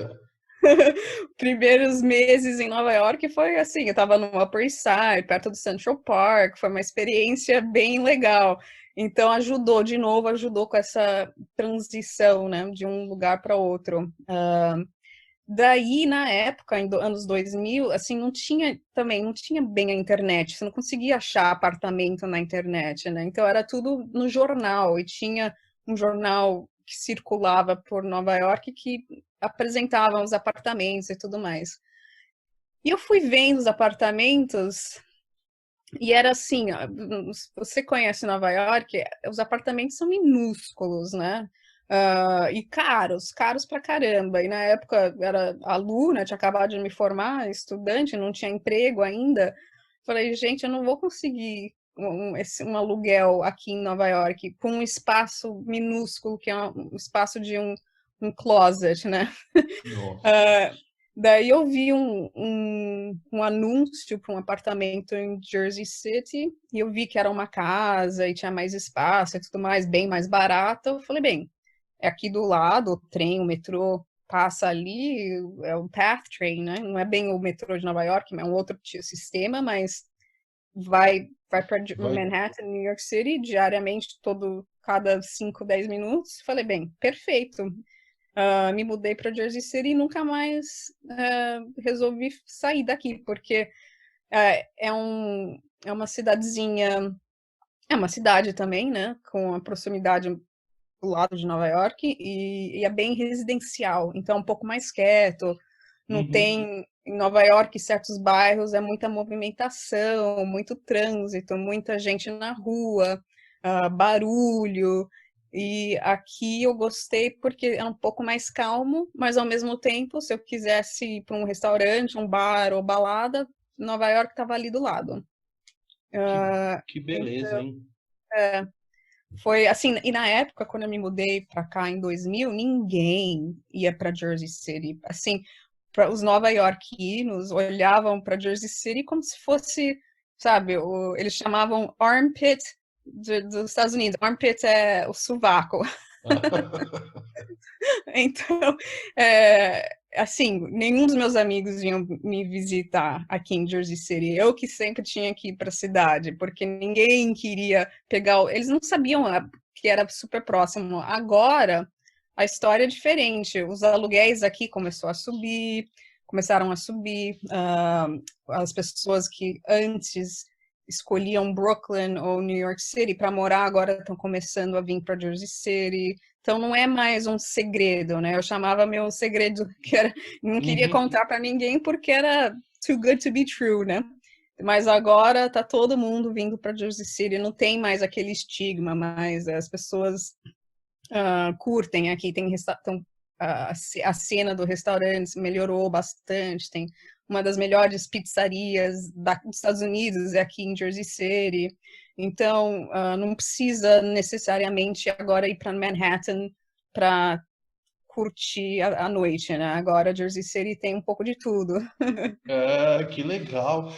Speaker 4: primeiros meses em Nova York foi assim, eu estava no Upper East Side, perto do Central Park, foi uma experiência bem legal. Então ajudou com essa transição, né, de um lugar para outro. Daí, na época, anos 2000, assim, não tinha bem a internet, você não conseguia achar apartamento na internet, né? Então era tudo no jornal, e tinha um jornal que circulava por Nova York que apresentava os apartamentos e tudo mais. E eu fui vendo os apartamentos e era assim, você conhece Nova York, os apartamentos são minúsculos, né? E caros pra caramba. E na época era aluna, tinha acabado de me formar, estudante, não tinha emprego ainda. Falei, gente, eu não vou conseguir um aluguel aqui em Nova York com um espaço minúsculo, que é um espaço de um closet, né?
Speaker 2: Nossa.
Speaker 4: Daí eu vi um anúncio para um apartamento em Jersey City e eu vi que era uma casa e tinha mais espaço e tudo mais, bem mais barato. Eu falei, bem, é aqui do lado, o trem, o metrô passa ali, é o Path Train, né? Não é bem o metrô de Nova York, é um outro sistema, mas vai para
Speaker 2: Vai.
Speaker 4: Manhattan, New York City, diariamente, cada 5, 10 minutos. Falei, bem, perfeito. Me mudei para Jersey City e nunca mais resolvi sair daqui, porque é uma cidadezinha, é uma cidade também, né, com a proximidade do lado de Nova York e é bem residencial, então é um pouco mais quieto, não
Speaker 2: Uhum.
Speaker 4: tem, em Nova York, certos bairros, é muita movimentação, muito trânsito, muita gente na rua, barulho, e aqui eu gostei porque é um pouco mais calmo, mas ao mesmo tempo, se eu quisesse ir para um restaurante, um bar ou balada, Nova York estava ali do lado.
Speaker 2: Que,
Speaker 4: Ah,
Speaker 2: que beleza,
Speaker 4: então,
Speaker 2: hein?
Speaker 4: foi assim, e na época, quando eu me mudei para cá em 2000, ninguém ia para Jersey City. Assim, os nova-iorquinos olhavam para Jersey City como se fosse, sabe, eles chamavam armpit dos Estados Unidos. Armpit é o sovaco. Então, assim, nenhum dos meus amigos vinham me visitar aqui em Jersey City. Eu que sempre tinha que ir para a cidade, porque ninguém queria pegar. Eles não sabiam que era super próximo. Agora, a história é diferente. Os aluguéis aqui começaram a subir. As pessoas que antes escolhiam Brooklyn ou New York City para morar agora estão começando a vir para Jersey City. Então não é mais um segredo, né? Eu chamava meu segredo que era, não queria
Speaker 2: Uhum.
Speaker 4: contar para ninguém porque era too good to be true, né? Mas agora tá todo mundo vindo para Jersey City, não tem mais aquele estigma, mas as pessoas curtem aqui, a cena do restaurante melhorou bastante, tem uma das melhores pizzarias dos Estados Unidos é aqui em Jersey City, então não precisa necessariamente agora ir para Manhattan para curtir a noite, né? Agora Jersey City tem um pouco de tudo.
Speaker 2: Ah, que legal.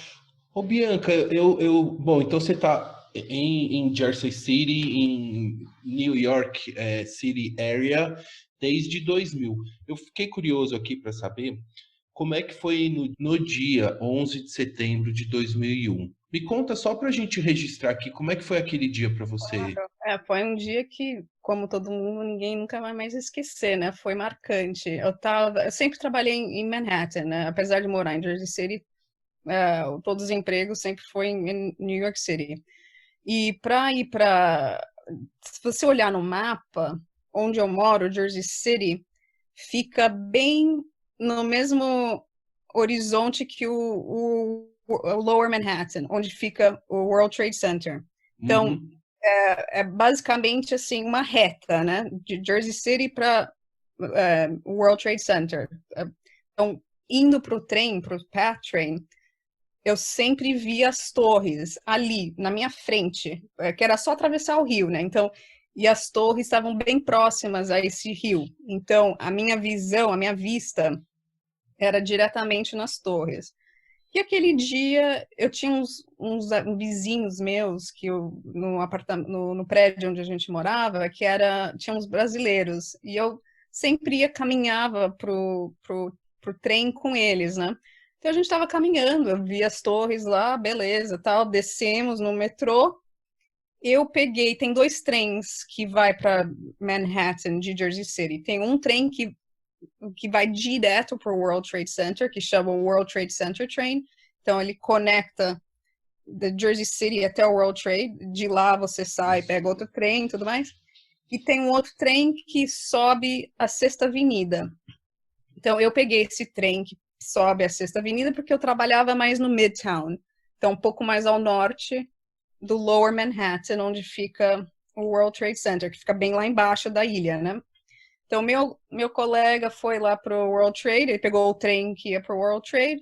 Speaker 2: Ô, Bianca, bom, então você tá em Jersey City, em New York City Area, desde 2000. Eu fiquei curioso aqui para saber como é que foi no dia 11 de setembro de 2001. Me conta só para a gente registrar aqui, como é que foi aquele dia para você?
Speaker 4: Foi um dia que, como todo mundo, ninguém nunca vai mais esquecer, né? Foi marcante. Eu sempre trabalhei em Manhattan, né? Apesar de morar em Jersey City, todos os empregos sempre foi em New York City. E se você olhar no mapa, onde eu moro, Jersey City, fica bem no mesmo horizonte que o Lower Manhattan, onde fica o World Trade Center. Então,
Speaker 2: Uhum.
Speaker 4: é basicamente assim uma reta, né? De Jersey City para o World Trade Center. Então, indo para o trem, para o PATH Train, eu sempre via as torres ali, na minha frente, que era só atravessar o rio, né? Então, e as torres estavam bem próximas a esse rio. Então, a minha visão, a minha vista era diretamente nas torres. E aquele dia eu tinha uns vizinhos meus que no prédio onde a gente morava, tinha uns brasileiros, e eu sempre caminhava pro trem com eles, né? Então a gente estava caminhando, eu vi as torres lá, beleza, tal, descemos no metrô. Tem 2 trens que vai para Manhattan de Jersey City. Tem um trem que vai direto para o World Trade Center, que chama o World Trade Center Train. Então, ele conecta da Jersey City até o World Trade. De lá, você sai, pega outro trem e tudo mais. E tem um outro trem que sobe a Sexta Avenida. Então, eu peguei esse trem que sobe a Sexta Avenida porque eu trabalhava mais no Midtown. Então, um pouco mais ao norte do Lower Manhattan, onde fica o World Trade Center, que fica bem lá embaixo da ilha, né? Então, meu colega foi lá para o World Trade, ele pegou o trem que ia para o World Trade,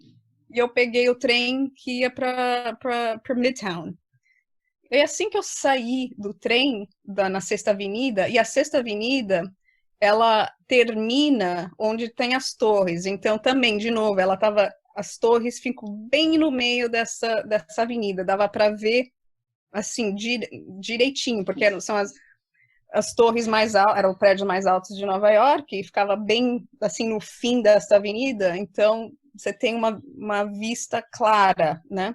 Speaker 4: e eu peguei o trem que ia para Midtown. E assim que eu saí do trem na Sexta Avenida, e a Sexta Avenida, ela termina onde tem as torres. Então, também, de novo, as torres ficam bem no meio dessa avenida, dava para ver, assim, direitinho, porque são as torres mais altas, eram os prédios mais altos de Nova York, e ficava bem, assim, no fim dessa avenida, então você tem uma vista clara, né?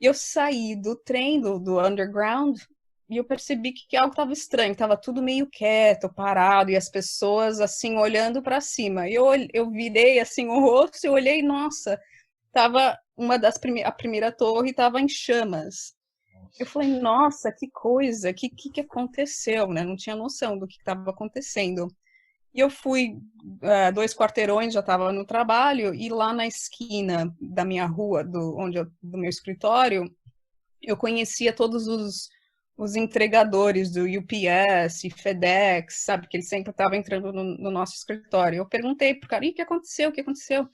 Speaker 4: E eu saí do trem, do underground, e eu percebi que algo estava estranho, estava tudo meio quieto, parado, e as pessoas, assim, olhando para cima. E eu virei, assim, o rosto e olhei, nossa, a primeira torre estava em chamas. Eu falei, nossa, que coisa, que aconteceu, né? Não tinha noção do que estava acontecendo. E eu fui 2 quarteirões, já estava no trabalho, e lá na esquina da minha rua, do meu escritório, eu conhecia todos os entregadores do UPS e FedEx, sabe? Que eles sempre estavam entrando no nosso escritório. Eu perguntei pro cara, e o que aconteceu? O que aconteceu?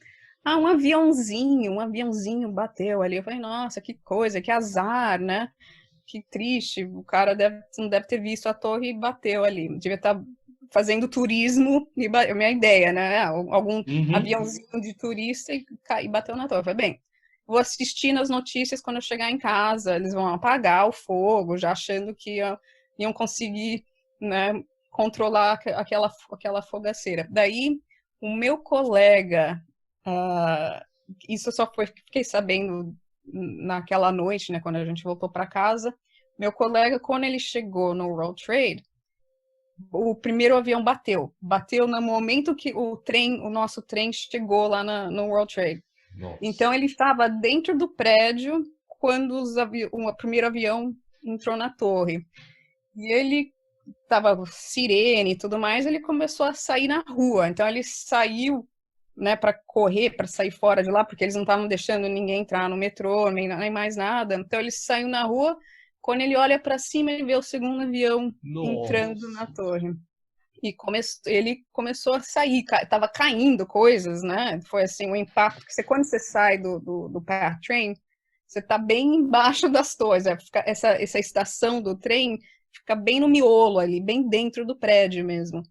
Speaker 4: Ah, um aviãozinho bateu ali. Eu falei, nossa, que coisa, que azar, né? Que triste, o cara não deve ter visto a torre e bateu ali. Devia estar fazendo turismo, minha ideia, né? Algum aviãozinho de turista e bateu na torre. Eu falei, bem, vou assistir nas notícias quando eu chegar em casa, eles vão apagar o fogo, já achando que iam conseguir, né, controlar aquela fogaceira. Daí, o meu colega, isso eu só fiquei sabendo naquela noite, né, quando a gente voltou para casa, meu colega, quando ele chegou no World Trade, o primeiro avião bateu no momento que o nosso trem chegou lá no World Trade.
Speaker 2: Nossa.
Speaker 4: Então ele estava dentro do prédio quando o primeiro avião entrou na torre. E ele estava sirene e tudo mais, ele começou a sair na rua. Então ele saiu, né, para correr, para sair fora de lá, porque eles não estavam deixando ninguém entrar no metrô, nem mais nada. Então ele saiu na rua, quando ele olha para cima, ele vê o segundo avião entrando na torre. ele começou a sair, tava caindo coisas, né? Foi assim, o impacto, quando você sai do PATH train, você tá bem embaixo das torres, essa estação do trem fica bem no miolo ali, bem dentro do prédio mesmo.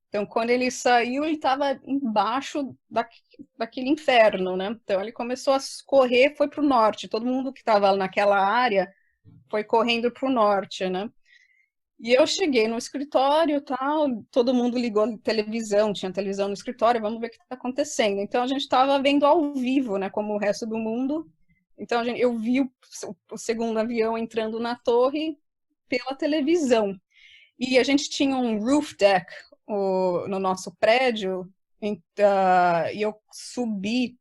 Speaker 4: Então, quando ele saiu, ele estava embaixo daquele inferno, né? Então, ele começou a correr, foi para o norte. Todo mundo que estava naquela área foi correndo para o norte, né? E eu cheguei no escritório, tal, todo mundo ligou a televisão, tinha televisão no escritório, vamos ver o que está acontecendo. Então, a gente estava vendo ao vivo, né, como o resto do mundo. Então, eu vi o segundo avião entrando na torre pela televisão. E a gente tinha um roof deck no nosso prédio, e eu subi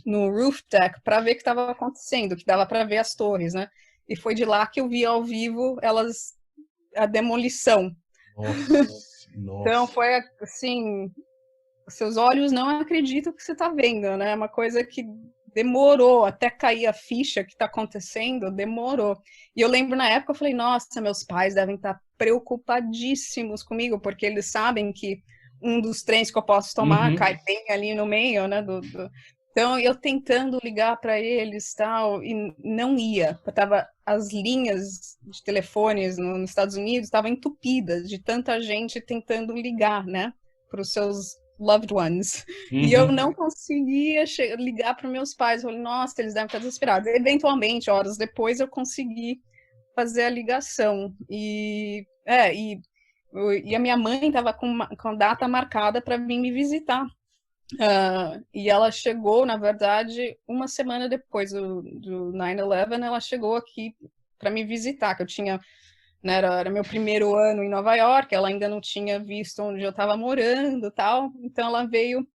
Speaker 4: no roof deck para ver o que estava acontecendo, que dava para ver as torres, né? E foi de lá que eu vi ao vivo a demolição. Então foi assim, seus olhos não acreditam que você está vendo, né? É uma coisa que demorou até cair a ficha que está acontecendo, demorou. E eu lembro na época, eu falei, nossa, meus pais devem estar preocupadíssimos comigo, porque eles sabem que um dos trens que eu posso tomar cai bem ali no meio, né? Então, eu tentando ligar para eles tal, e não ia. As linhas de telefones nos Estados Unidos estavam entupidas de tanta gente tentando ligar, né? Para os seus loved ones. E eu não conseguia ligar para meus pais. Eu falei, nossa, eles devem estar desesperados. Eventualmente, horas depois, eu consegui fazer a ligação. E a minha mãe estava com a data marcada para vir me visitar. E ela chegou, na verdade, uma semana depois do 9/11, ela chegou aqui para me visitar, que eu tinha, né, era meu primeiro ano em Nova York, ela ainda não tinha visto onde eu estava morando, tal. Então ela veio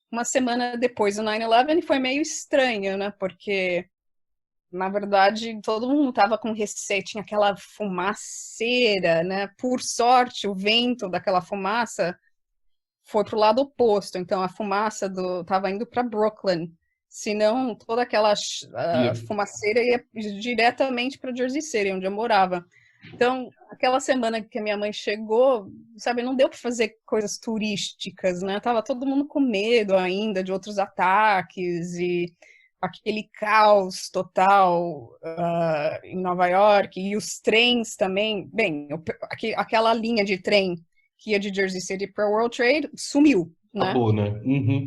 Speaker 4: uma semana depois do 9/11 e foi meio estranho, né? Porque na verdade todo mundo estava com receio, tinha aquela fumaceira, né? Por sorte, o vento daquela fumaça foi para o lado oposto, então a fumaça estava indo para Brooklyn, senão toda aquela fumaceira ia diretamente para Jersey City, onde eu morava. Então, aquela semana que a minha mãe chegou, sabe, não deu para fazer coisas turísticas, né? Tava todo mundo com medo ainda de outros ataques e aquele caos total em Nova York, e os trens também. Bem, aquela linha de trem que ia de Jersey City para World Trade sumiu, né?
Speaker 2: Acabou, né?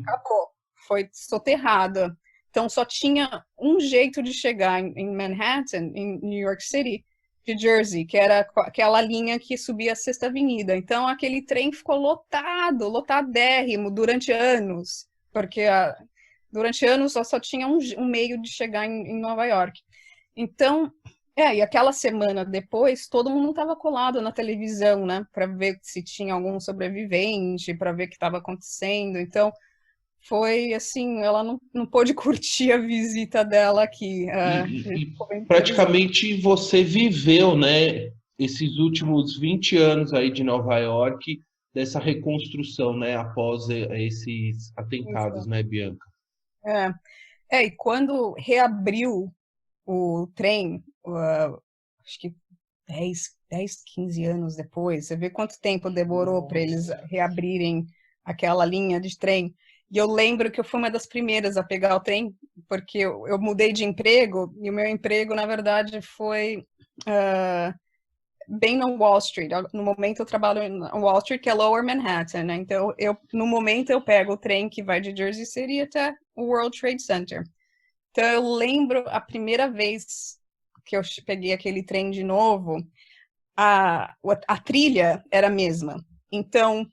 Speaker 4: Acabou. Foi soterrada. Então, só tinha um jeito de chegar em Manhattan, em New York City, de Jersey, que era aquela linha que subia a Sexta Avenida. Então, aquele trem ficou lotadérrimo durante anos, porque durante anos só tinha um meio de chegar em Nova York. Então, e aquela semana depois, todo mundo estava colado na televisão, né, para ver se tinha algum sobrevivente, para ver o que estava acontecendo. Então, foi assim, ela não pôde curtir a visita dela aqui.
Speaker 2: Praticamente você viveu, né, esses últimos 20 anos aí de Nova York, dessa reconstrução, né, após esses atentados,
Speaker 4: Isso.
Speaker 2: né, Bianca?
Speaker 4: E quando reabriu o trem, acho que 10, 15 anos depois, você vê quanto tempo demorou para eles reabrirem aquela linha de trem. E eu lembro que eu fui uma das primeiras a pegar o trem, porque eu mudei de emprego, e o meu emprego, na verdade, foi bem no Wall Street. No momento eu trabalho no Wall Street, que é Lower Manhattan, né? Então, no momento eu pego o trem que vai de Jersey City até o World Trade Center. Então, eu lembro a primeira vez que eu peguei aquele trem de novo, a trilha era a mesma. Então,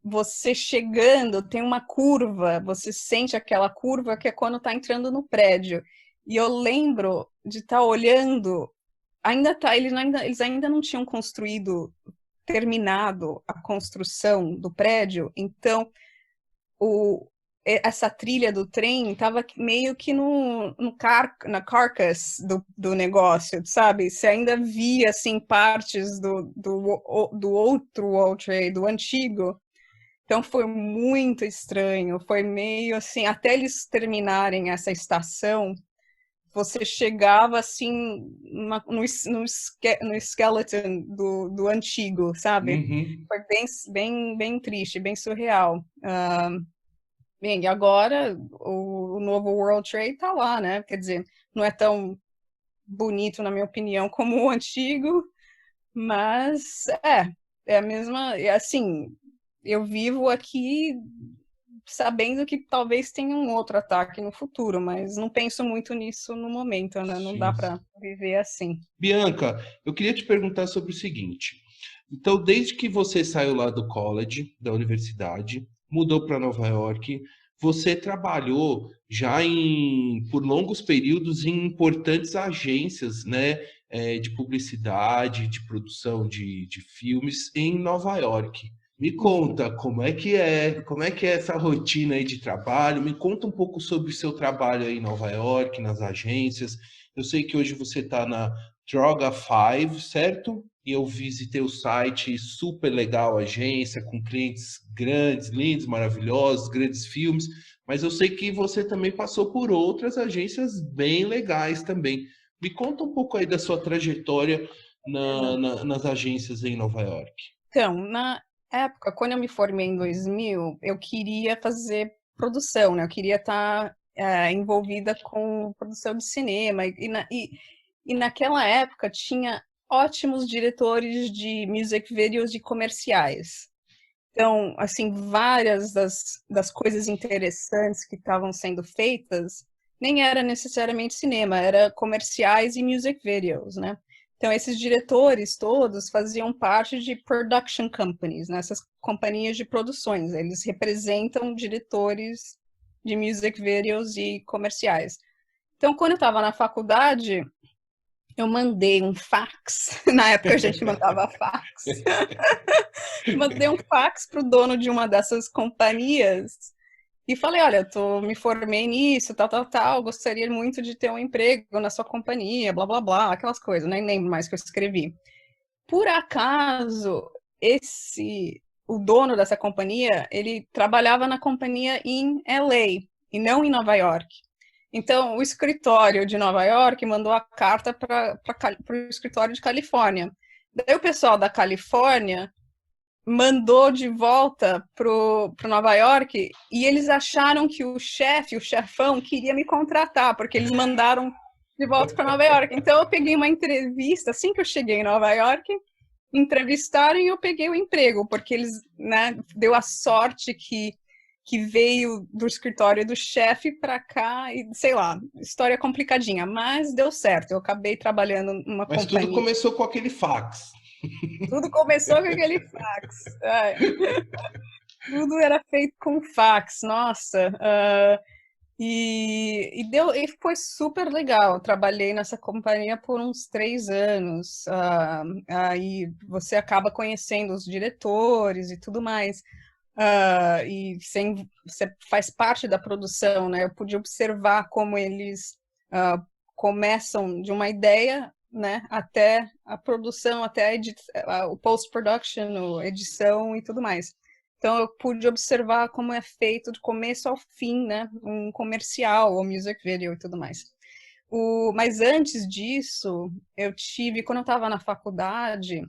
Speaker 4: você chegando, tem uma curva, você sente aquela curva que é quando está entrando no prédio. E eu lembro de estar olhando, eles ainda não tinham terminado a construção do prédio, então essa trilha do trem estava meio que na carcass do negócio, sabe? Você ainda via, assim, partes do outro World Trade, do antigo. Então, foi muito estranho. Foi meio assim, até eles terminarem essa estação, você chegava assim no skeleton do antigo, sabe?
Speaker 2: Uhum.
Speaker 4: Foi bem triste, bem surreal. Bem, e agora o novo World Trade tá lá, né? Quer dizer, não é tão bonito, na minha opinião, como o antigo, mas é a mesma, assim, eu vivo aqui sabendo que talvez tenha um outro ataque no futuro, mas não penso muito nisso no momento, né? Não dá
Speaker 2: Sim.
Speaker 4: para viver assim.
Speaker 2: Bianca, eu queria te perguntar sobre o seguinte. Então, desde que você saiu lá do college, da universidade, mudou para Nova York, você trabalhou já por longos períodos em importantes agências, né, de publicidade, de produção de filmes em Nova York. Me conta como é que é essa rotina aí de trabalho? Me conta um pouco sobre o seu trabalho aí em Nova York, nas agências. Eu sei que hoje você está na Droga 5, certo? E eu visitei o site, super legal, agência, com clientes grandes, lindos, maravilhosos, grandes filmes, mas eu sei que você também passou por outras agências bem legais também. Me conta um pouco aí da sua trajetória nas agências em Nova York.
Speaker 4: Então, na época, quando eu me formei em 2000, eu queria fazer produção, né? Eu queria estar envolvida com produção de cinema. E naquela época tinha ótimos diretores de music videos de comerciais. Então, assim, várias das coisas interessantes que estavam sendo feitas nem era necessariamente cinema, era comerciais e music videos, né? Então, esses diretores todos faziam parte de production companies, né? Essas companhias de produções. Eles representam diretores de music videos e comerciais. Então, quando eu estava na faculdade, eu mandei um fax. Na época a gente mandava fax. Mandei um fax para o dono de uma dessas companhias e falei, olha, me formei nisso, tal, gostaria muito de ter um emprego na sua companhia, blá, blá, blá, aquelas coisas, nem lembro mais que eu escrevi. Por acaso, o dono dessa companhia, ele trabalhava na companhia em LA e não em Nova York. Então, o escritório de Nova York mandou a carta para o escritório de Califórnia. Daí o pessoal da Califórnia mandou de volta pro Nova York e eles acharam que o chefão, queria me contratar, porque eles mandaram de volta para Nova York. Então eu peguei uma entrevista, assim que eu cheguei em Nova York, entrevistaram e eu peguei o emprego, porque eles, né, deu a sorte que veio do escritório do chefe para cá e, sei lá, história complicadinha, mas deu certo. Eu acabei trabalhando numa
Speaker 2: Mas tudo
Speaker 4: companhia.
Speaker 2: começou com aquele fax.
Speaker 4: Tudo começou com aquele fax. Tudo era feito com fax, nossa. E foi super legal. Trabalhei nessa companhia por uns 3 anos. Aí você acaba conhecendo os diretores e tudo mais. Você faz parte da produção, né? Eu pude observar como eles começam de uma ideia, né, até a produção, até o post-production, a edição e tudo mais. Então, eu pude observar como é feito de começo ao fim, né, um comercial, ou music video e tudo mais. Mas antes disso, quando eu estava na faculdade,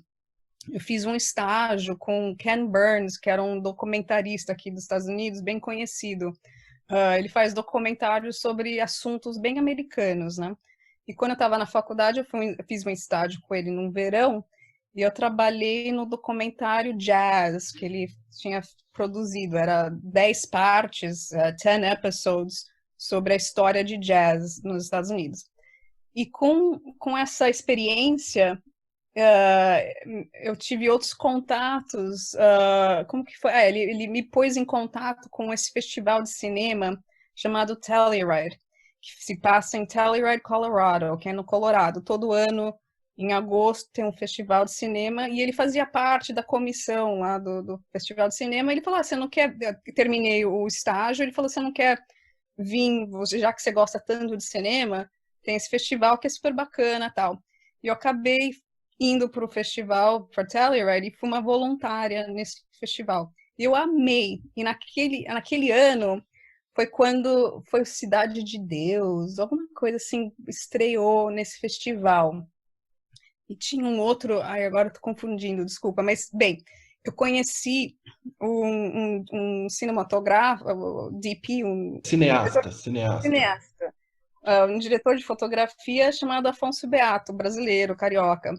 Speaker 4: eu fiz um estágio com Ken Burns, que era um documentarista aqui dos Estados Unidos, bem conhecido. Ele faz documentários sobre assuntos bem americanos, né? E quando eu estava na faculdade, eu fiz um estágio com ele num verão, e eu trabalhei no documentário Jazz, que ele tinha produzido. Era 10 partes, 10 episodes, sobre a história de jazz nos Estados Unidos. E com essa experiência, eu tive outros contatos. Como que foi? Ele me pôs em contato com esse festival de cinema chamado Telluride, que se passa em Telluride, Colorado, que é no Colorado. Todo ano, em agosto, tem um festival de cinema, e ele fazia parte da comissão lá do festival de cinema. Ele falou, você não quer... Eu terminei o estágio, ele falou, você não quer vir, já que você gosta tanto de cinema, tem esse festival que é super bacana, tal. E eu acabei indo para o festival, para Telluride, e fui uma voluntária nesse festival. E eu amei. E naquele ano foi quando foi Cidade de Deus, alguma coisa assim, estreou nesse festival. E tinha um outro, ai, agora eu tô confundindo, desculpa, mas, bem, eu conheci um cinematógrafo, o DP, um diretor
Speaker 2: Cineasta.
Speaker 4: cineasta, um diretor de fotografia chamado Afonso Beato, brasileiro, carioca.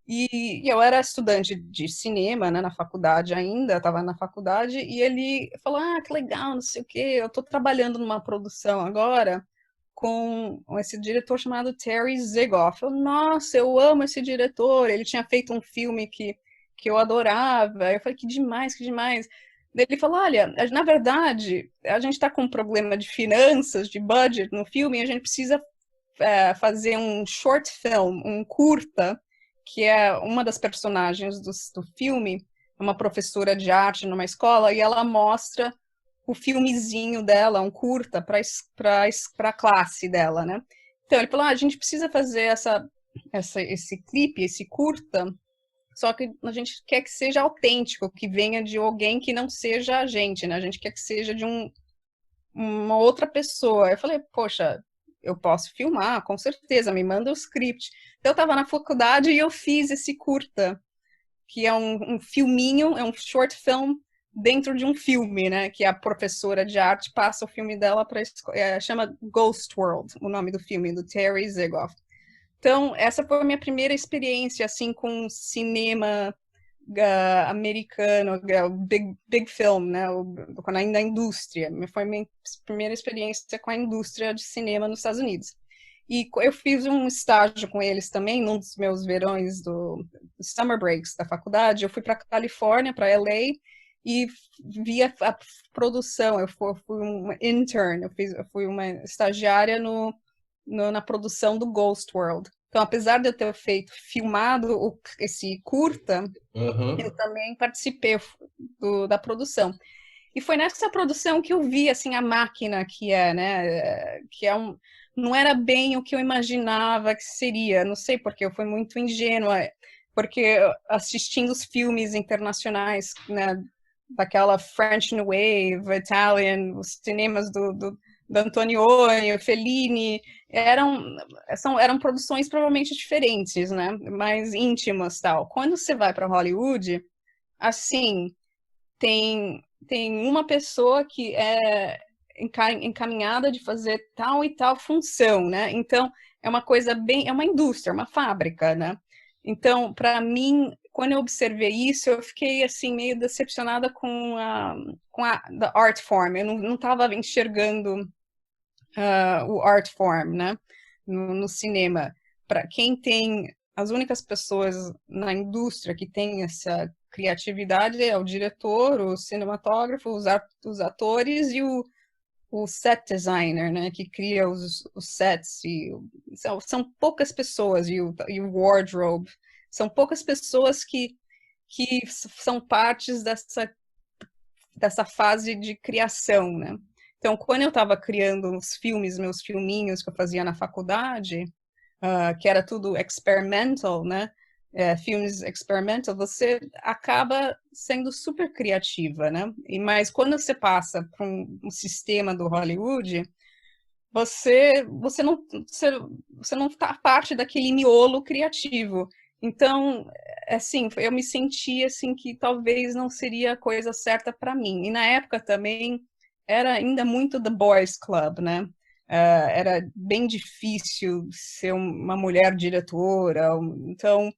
Speaker 4: E eu era estudante de cinema, né, na faculdade ainda, estava na faculdade, e ele falou, que legal, não sei o quê, eu estou trabalhando numa produção agora com esse diretor chamado Terry Zigoff. Nossa, eu amo esse diretor, ele tinha feito um filme que eu adorava. Eu falei, que demais, que demais. Daí ele falou, olha, na verdade, a gente está com um problema de finanças, de budget no filme, e a gente precisa fazer um short film, um curta, que é uma das personagens do filme, uma professora de arte numa escola, e ela mostra o filmezinho dela, um curta, para a classe dela, né? Então, ele falou, a gente precisa fazer esse clipe, esse curta, só que a gente quer que seja autêntico, que venha de alguém que não seja a gente, né? A gente quer que seja de uma outra pessoa. Eu falei, poxa, eu posso filmar, com certeza, me manda o script. Então, eu estava na faculdade e eu fiz esse curta, que é um filminho, é um short film dentro de um filme, né? Que a professora de arte passa o filme dela para chama Ghost World, o nome do filme, do Terry Zigoff. Então, essa foi a minha primeira experiência, assim, com cinema americano, big film, né? Ainda a indústria. Foi a minha primeira experiência com a indústria de cinema nos Estados Unidos. E eu fiz um estágio com eles também, num dos meus verões do summer breaks da faculdade. Eu fui para a Califórnia, para LA, e vi a produção. Eu fui uma intern, eu fui uma estagiária na produção do Ghost World. Então, apesar de eu ter filmado esse curta, eu também participei da produção. E foi nessa produção que eu vi, assim, a máquina que é, né? Que é não era bem o que eu imaginava que seria. Não sei porque eu fui muito ingênua, porque assistindo os filmes internacionais, né? Daquela French New Wave, Italian, os cinemas do Antonioni, Fellini, eram produções provavelmente diferentes, né? Mais íntimas, tal. Quando você vai para Hollywood, assim, tem uma pessoa que é encaminhada de fazer tal e tal função, né? Então, é uma coisa é uma indústria, uma fábrica, né? Então, para mim, quando eu observei isso, eu fiquei, assim, meio decepcionada com a the art form. Eu não estava enxergando o art form, né? No cinema. Para quem tem as únicas pessoas na indústria que tem essa criatividade é o diretor, o cinematógrafo, os atores e o set designer, né, que cria os sets. São poucas pessoas, e o wardrobe. São poucas pessoas que são partes dessa fase de criação, né? Então, quando eu estava criando os filmes, meus filminhos que eu fazia na faculdade, que era tudo experimental, né? Filmes experimental, você acaba sendo super criativa, né? Mas quando você passa para um sistema do Hollywood, você não está parte daquele miolo criativo. Então, assim, eu me senti assim que talvez não seria a coisa certa para mim. E na época também era ainda muito The Boys Club, né? Era bem difícil ser uma mulher diretora. Então,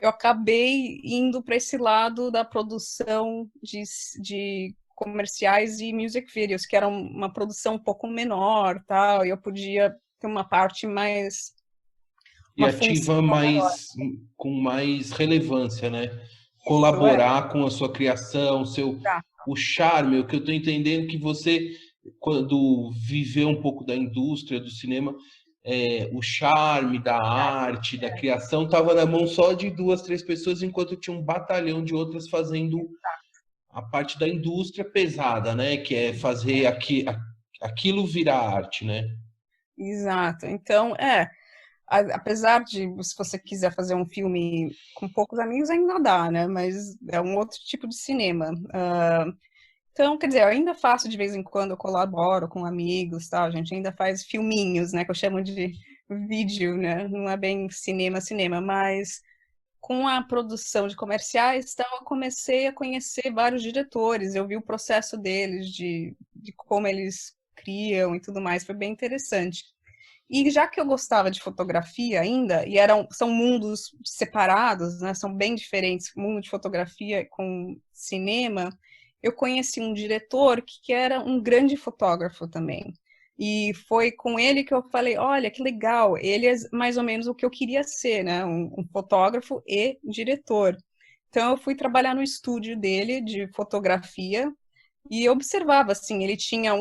Speaker 4: eu acabei indo para esse lado da produção de comerciais e music videos, que era uma produção um pouco menor, tal, e eu podia ter uma parte mais...
Speaker 2: Criativa com mais relevância, né? Colaborar com a sua criação, o charme, o que eu estou entendendo que você, quando viveu um pouco da indústria do cinema, o charme da arte, da criação, estava na mão só de 2, 3 pessoas, enquanto tinha um batalhão de outras fazendo a parte da indústria pesada, né? Que é fazer aquilo virar arte, né?
Speaker 4: Exato. Então, apesar de, se você quiser fazer um filme com poucos amigos, ainda dá, né? Mas é um outro tipo de cinema. Então, quer dizer, eu ainda faço de vez em quando, eu colaboro com amigos, tal, a gente ainda faz filminhos, né, que eu chamo de vídeo, né, não é bem cinema, mas com a produção de comerciais, então eu comecei a conhecer vários diretores, eu vi o processo deles, de como eles criam e tudo mais, foi bem interessante. E já que eu gostava de fotografia ainda, e são mundos separados, né, são bem diferentes, mundo de fotografia com cinema, eu conheci um diretor que era um grande fotógrafo também. E foi com ele que eu falei, olha, que legal, ele é mais ou menos o que eu queria ser, né, um fotógrafo e diretor. Então eu fui trabalhar no estúdio dele de fotografia e eu observava, assim, ele tinha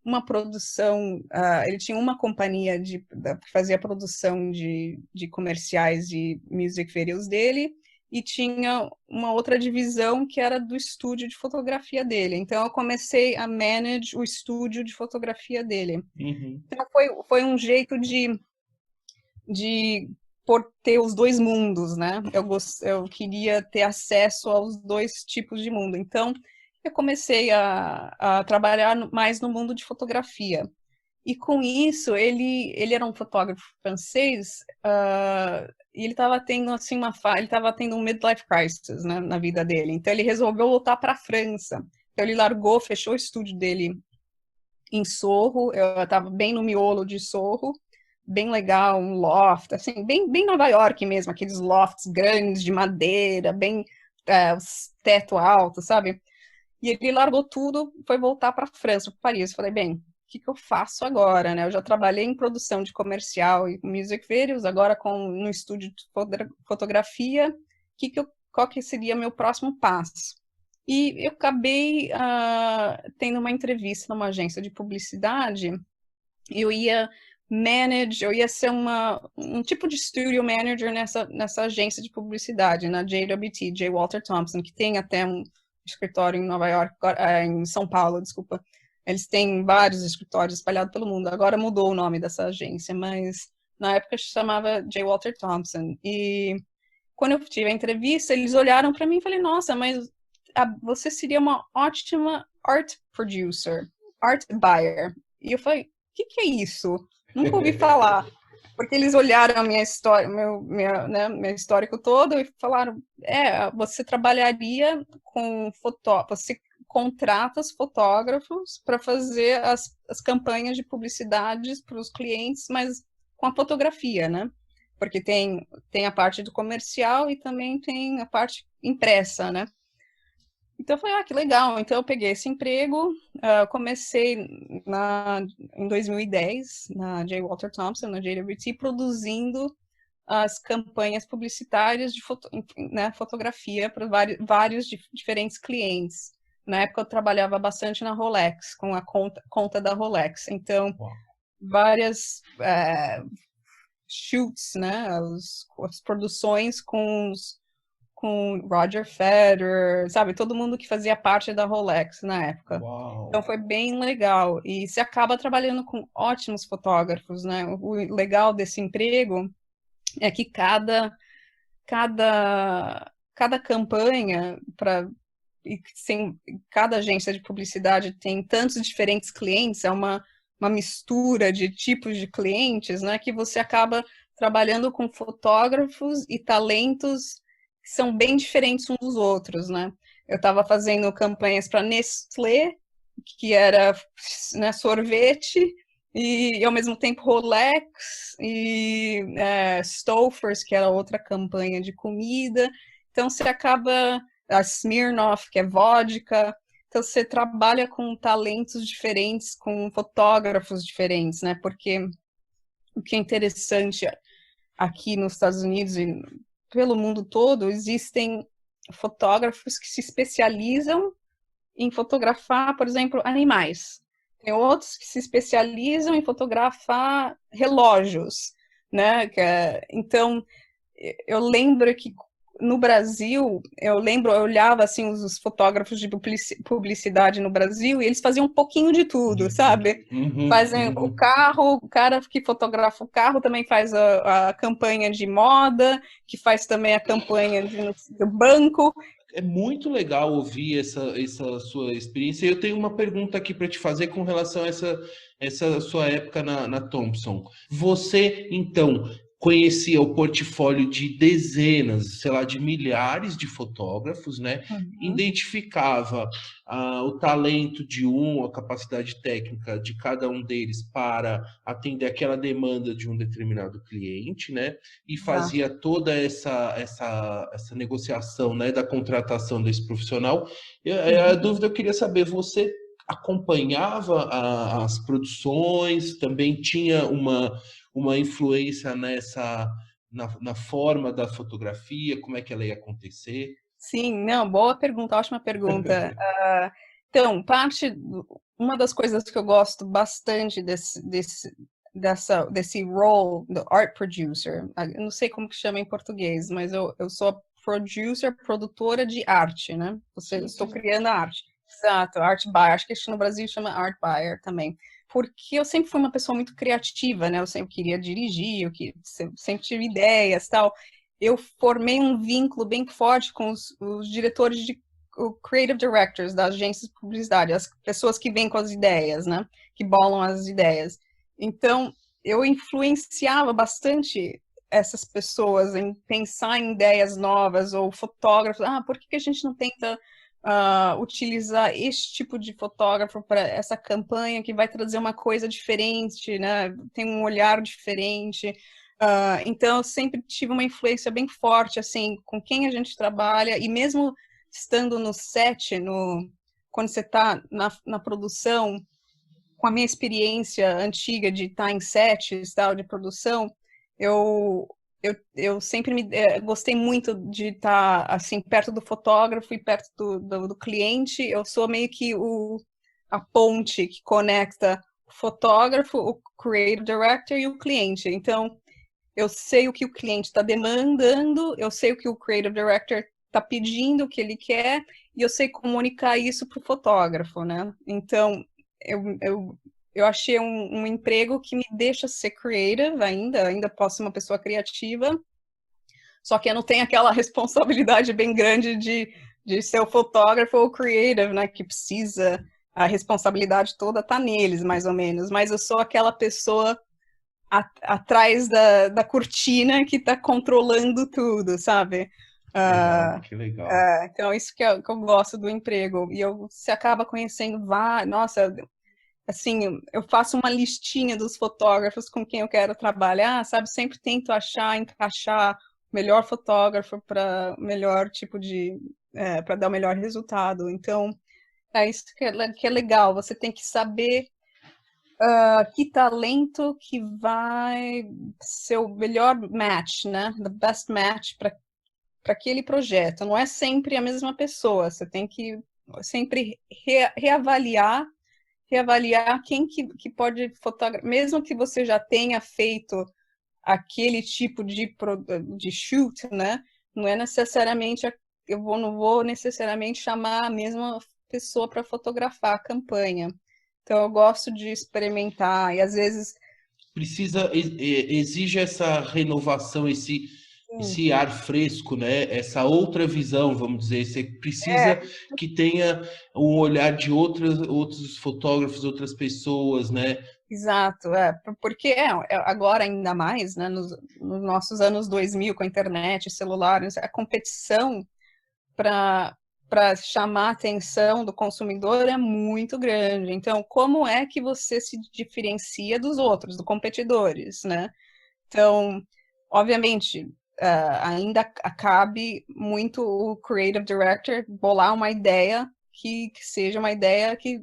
Speaker 4: uma produção, ele tinha uma companhia que fazia produção de comerciais e music videos dele, e tinha uma outra divisão que era do estúdio de fotografia dele. Então, eu comecei a manage o estúdio de fotografia dele.
Speaker 2: Uhum.
Speaker 4: Então, foi um jeito por ter os dois mundos, né? Eu queria ter acesso aos dois tipos de mundo. Então, eu comecei a trabalhar mais no mundo de fotografia. E com isso, ele era um fotógrafo francês, e ele estava tendo assim ele estava tendo um midlife crisis, né, na vida dele. Então ele resolveu voltar para a França. Então ele fechou o estúdio dele em Sorro. Eu estava bem no miolo de Sorro, bem legal, um loft, assim, bem Nova York mesmo, aqueles lofts grandes de madeira, bem teto alto, sabe? E ele largou tudo, foi voltar para a França, para Paris. Eu falei, bem, o que eu faço agora, né? Eu já trabalhei em produção de comercial e music videos, agora no estúdio de fotografia, qual que seria meu próximo passo? E eu acabei tendo uma entrevista numa agência de publicidade, eu ia ser um tipo de studio manager nessa agência de publicidade, na JWT, J. Walter Thompson, que tem até um escritório em Nova York, em São Paulo, desculpa. Eles têm vários escritórios espalhados pelo mundo. Agora mudou o nome dessa agência, mas na época se chamava J. Walter Thompson. E quando eu tive a entrevista, eles olharam para mim e falaram, nossa, mas você seria uma ótima art producer, art buyer. E eu falei, o que é isso? Nunca ouvi falar. Porque eles olharam a minha história, meu histórico todo e falaram, você trabalharia com você contrata os fotógrafos para fazer as campanhas de publicidade para os clientes, mas com a fotografia, né? Porque tem a parte do comercial e também tem a parte impressa, né? Então eu falei, que legal. Então eu peguei esse emprego, comecei em 2010, na J. Walter Thompson, na JWT, produzindo as campanhas publicitárias de fotografia para vários diferentes clientes. Na época eu trabalhava bastante na Rolex, com a conta da Rolex. Então, várias shoots, né, as produções com Roger Federer, sabe? Todo mundo que fazia parte da Rolex na época.
Speaker 2: Uau.
Speaker 4: Então foi bem legal. E você acaba trabalhando com ótimos fotógrafos, né? O legal desse emprego é que cada campanha cada agência de publicidade tem tantos diferentes clientes, é uma mistura de tipos de clientes, né? Que você acaba trabalhando com fotógrafos e talentos que são bem diferentes uns dos outros, né? Eu estava fazendo campanhas para Nestlé, que era, né, sorvete, e ao mesmo tempo Rolex, e Stouffer's, que era outra campanha de comida. Então você acaba, a Smirnoff, que é vodka, então você trabalha com talentos diferentes, com fotógrafos diferentes, né? Porque o que é interessante aqui nos Estados Unidos e pelo mundo todo, existem fotógrafos que se especializam em fotografar, por exemplo, animais. Tem outros que se especializam em fotografar relógios, né? Então, eu lembro que no Brasil, eu olhava assim os fotógrafos de publicidade no Brasil e eles faziam um pouquinho de tudo, sabe? Fazem o carro, o cara que fotografa o carro também faz a campanha de moda, que faz também a campanha do banco,
Speaker 2: É muito legal ouvir essa sua experiência. Eu tenho uma pergunta aqui para te fazer com relação a essa sua época na Thomson. Você, então, conhecia o portfólio de dezenas, sei lá, de milhares de fotógrafos, né?
Speaker 4: Uhum.
Speaker 2: Identificava o talento de um, a capacidade técnica de cada um deles para atender aquela demanda de um determinado cliente, né? E
Speaker 4: Exato.
Speaker 2: fazia toda essa negociação, né, da contratação desse profissional. A
Speaker 4: Uhum.
Speaker 2: dúvida eu queria saber, você acompanhava as produções, também tinha uma influência na forma da fotografia, como é que ela ia acontecer?
Speaker 4: Sim, não, boa pergunta, ótima pergunta. Então, uma das coisas que eu gosto bastante desse role do art producer, eu não sei como que chama em português, mas eu sou producer, produtora de arte, né?
Speaker 2: Sim,
Speaker 4: Estou
Speaker 2: sim.
Speaker 4: criando a arte. Exato, art buyer, acho que isso no Brasil chama art buyer também. Porque eu sempre fui uma pessoa muito criativa, né? Eu sempre queria dirigir, sempre tive ideias, tal. Eu formei um vínculo bem forte com os diretores creative directors das agências de publicidade, as pessoas que vêm com as ideias, né? Que bolam as ideias. Então, eu influenciava bastante essas pessoas em pensar em ideias novas, ou fotógrafos, por que a gente não tenta utilizar este tipo de fotógrafo para essa campanha que vai trazer uma coisa diferente, né? Tem um olhar diferente. Então, eu sempre tive uma influência bem forte, assim, com quem a gente trabalha, e mesmo estando no set, quando você está na produção, com a minha experiência antiga de estar em sets, tal, de produção, eu sempre gostei muito de estar, assim, perto do fotógrafo e perto do cliente. Eu sou meio que a ponte que conecta o fotógrafo, o creative director e o cliente. Então, eu sei o que o cliente está demandando, eu sei o que o creative director está pedindo, o que ele quer, e eu sei comunicar isso para o fotógrafo, né? Então, eu achei um emprego que me deixa ser creative ainda posso ser uma pessoa criativa, só que eu não tenho aquela responsabilidade bem grande de ser o fotógrafo ou creative, né? Que precisa, a responsabilidade toda tá neles, mais ou menos, mas eu sou aquela pessoa atrás da cortina que está controlando tudo, sabe?
Speaker 2: Legal, que legal.
Speaker 4: Então, isso que eu gosto do emprego. E você acaba conhecendo vários. Nossa, assim, eu faço uma listinha dos fotógrafos com quem eu quero trabalhar, sabe? Sempre tento encaixar o melhor fotógrafo para o melhor tipo para dar o melhor resultado. Então, é isso que é legal. Você tem que saber que talento que vai ser o melhor match, né? The best match para aquele projeto. Não é sempre a mesma pessoa. Você tem que sempre reavaliar quem que pode fotografar, mesmo que você já tenha feito aquele tipo de shoot, né? Não é necessariamente não vou necessariamente chamar a mesma pessoa para fotografar a campanha. Então, eu gosto de experimentar, e às vezes,
Speaker 2: Exige essa renovação, esse ar fresco, né? Essa outra visão, vamos dizer. Você precisa que tenha um olhar de outros fotógrafos, outras pessoas, né?
Speaker 4: exato, porque agora ainda mais, né, nos nossos anos 2000, com a internet, celulares, a competição para chamar a atenção do consumidor é muito grande. Então, como é que você se diferencia dos outros, dos competidores, né? Então, obviamente, ainda cabe muito o creative director bolar uma ideia que seja uma ideia que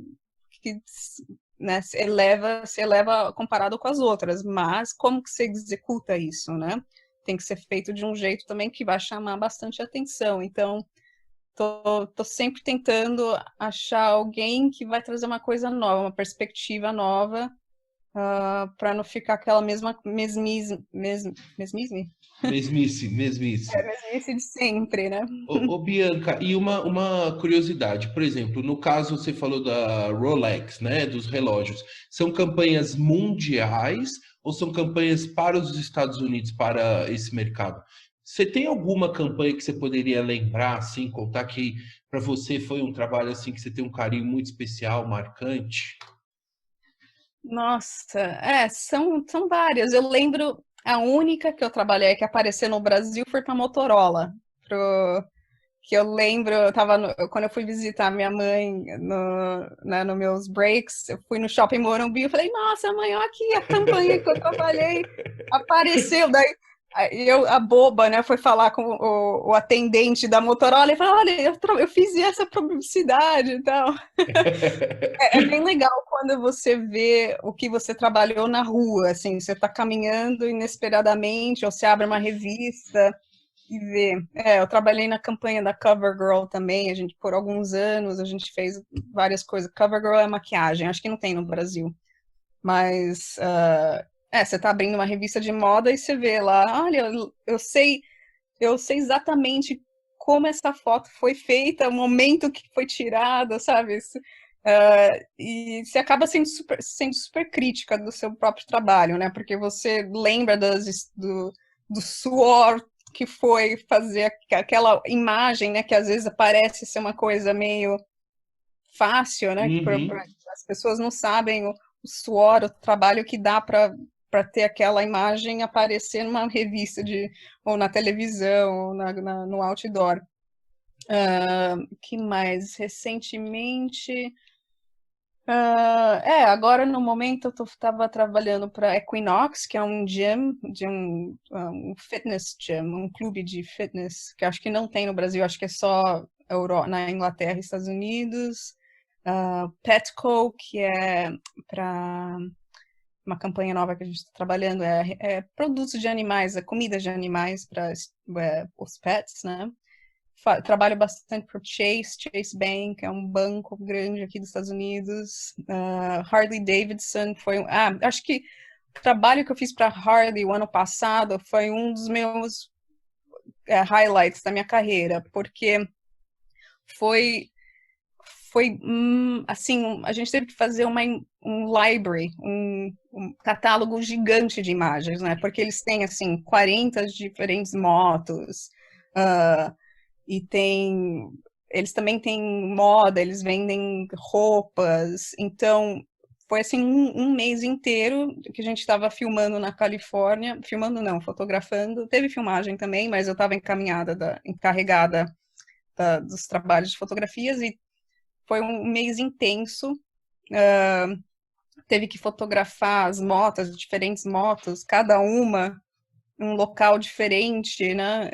Speaker 4: né, se eleva comparado com as outras, mas como que você executa isso, né? Tem que ser feito de um jeito também que vai chamar bastante atenção. Então, tô sempre tentando achar alguém que vai trazer uma coisa nova, uma perspectiva nova, para não ficar aquela mesmice
Speaker 2: Mesmice, mesmice.
Speaker 4: mesmice de sempre, né?
Speaker 2: Bianca, e uma curiosidade, por exemplo, no caso você falou da Rolex, né, dos relógios, são campanhas mundiais ou são campanhas para os Estados Unidos, para esse mercado? Você tem alguma campanha que você poderia lembrar, assim, contar que para você foi um trabalho assim que você tem um carinho muito especial, marcante?
Speaker 4: Nossa, são várias. Eu lembro, a única que eu trabalhei que apareceu no Brasil foi para Motorola. Pro, que eu lembro, quando eu fui visitar minha mãe no meus breaks, eu fui no Shopping Morumbi, eu falei, nossa, mãe, olha aqui a campanha que eu trabalhei, apareceu, daí aí a boba, né, foi falar com o atendente da Motorola e falou, olha, eu fiz essa publicidade e tal. É bem legal quando você vê o que você trabalhou na rua, assim, você está caminhando inesperadamente, ou você abre uma revista e vê. Eu trabalhei na campanha da CoverGirl também, por alguns anos, a gente fez várias coisas. CoverGirl é maquiagem, acho que não tem no Brasil, mas você está abrindo uma revista de moda e você vê lá, olha, eu sei exatamente como essa foto foi feita, o momento que foi tirada, sabe? E você acaba sendo super crítica do seu próprio trabalho, né? Porque você lembra do suor que foi fazer aquela imagem, né? Que às vezes parece ser uma coisa meio fácil, né?
Speaker 2: Uhum.
Speaker 4: As pessoas não sabem o suor, o trabalho que dá para ter aquela imagem aparecer numa revista ou na televisão, ou no outdoor. Que mais? Recentemente, agora no momento eu estava trabalhando para Equinox, que é um gym, um fitness gym, um clube de fitness, que acho que não tem no Brasil, acho que é só na Inglaterra e Estados Unidos. Petco, que é para uma campanha nova que a gente está trabalhando, é produtos de animais, comida de animais para os pets, né? Trabalho bastante para o Chase Bank, é um banco grande aqui dos Estados Unidos. Harley Davidson acho que o trabalho que eu fiz para Harley o ano passado foi um dos meus highlights da minha carreira, porque foi assim, a gente teve que fazer um library, um catálogo gigante de imagens, né? Porque eles têm assim 40 diferentes motos. E eles também têm moda, eles vendem roupas, então foi assim um mês inteiro que a gente estava filmando na Califórnia, filmando não, fotografando, teve filmagem também, mas eu estava encarregada dos trabalhos de fotografias e foi um mês intenso, teve que fotografar as motos, diferentes motos, cada uma um local diferente, né?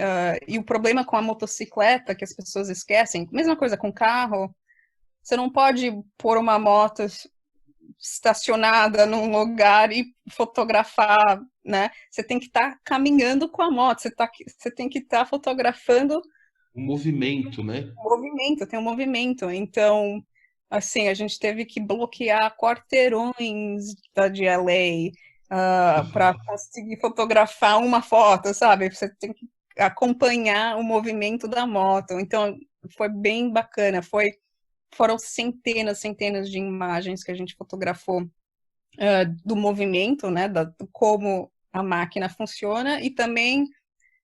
Speaker 4: E o problema com a motocicleta, que as pessoas esquecem, mesma coisa com carro, você não pode pôr uma moto estacionada num lugar e fotografar, né? Você tem que estar caminhando com a moto, você tem que estar fotografando
Speaker 2: O movimento, né?
Speaker 4: o movimento, tem um movimento. Então, assim, a gente teve que bloquear quarteirões de LA para conseguir fotografar uma foto, sabe? Você tem que acompanhar o movimento da moto. Então, foi bem bacana. Foram centenas de imagens que a gente fotografou do movimento, né? Do como a máquina funciona e também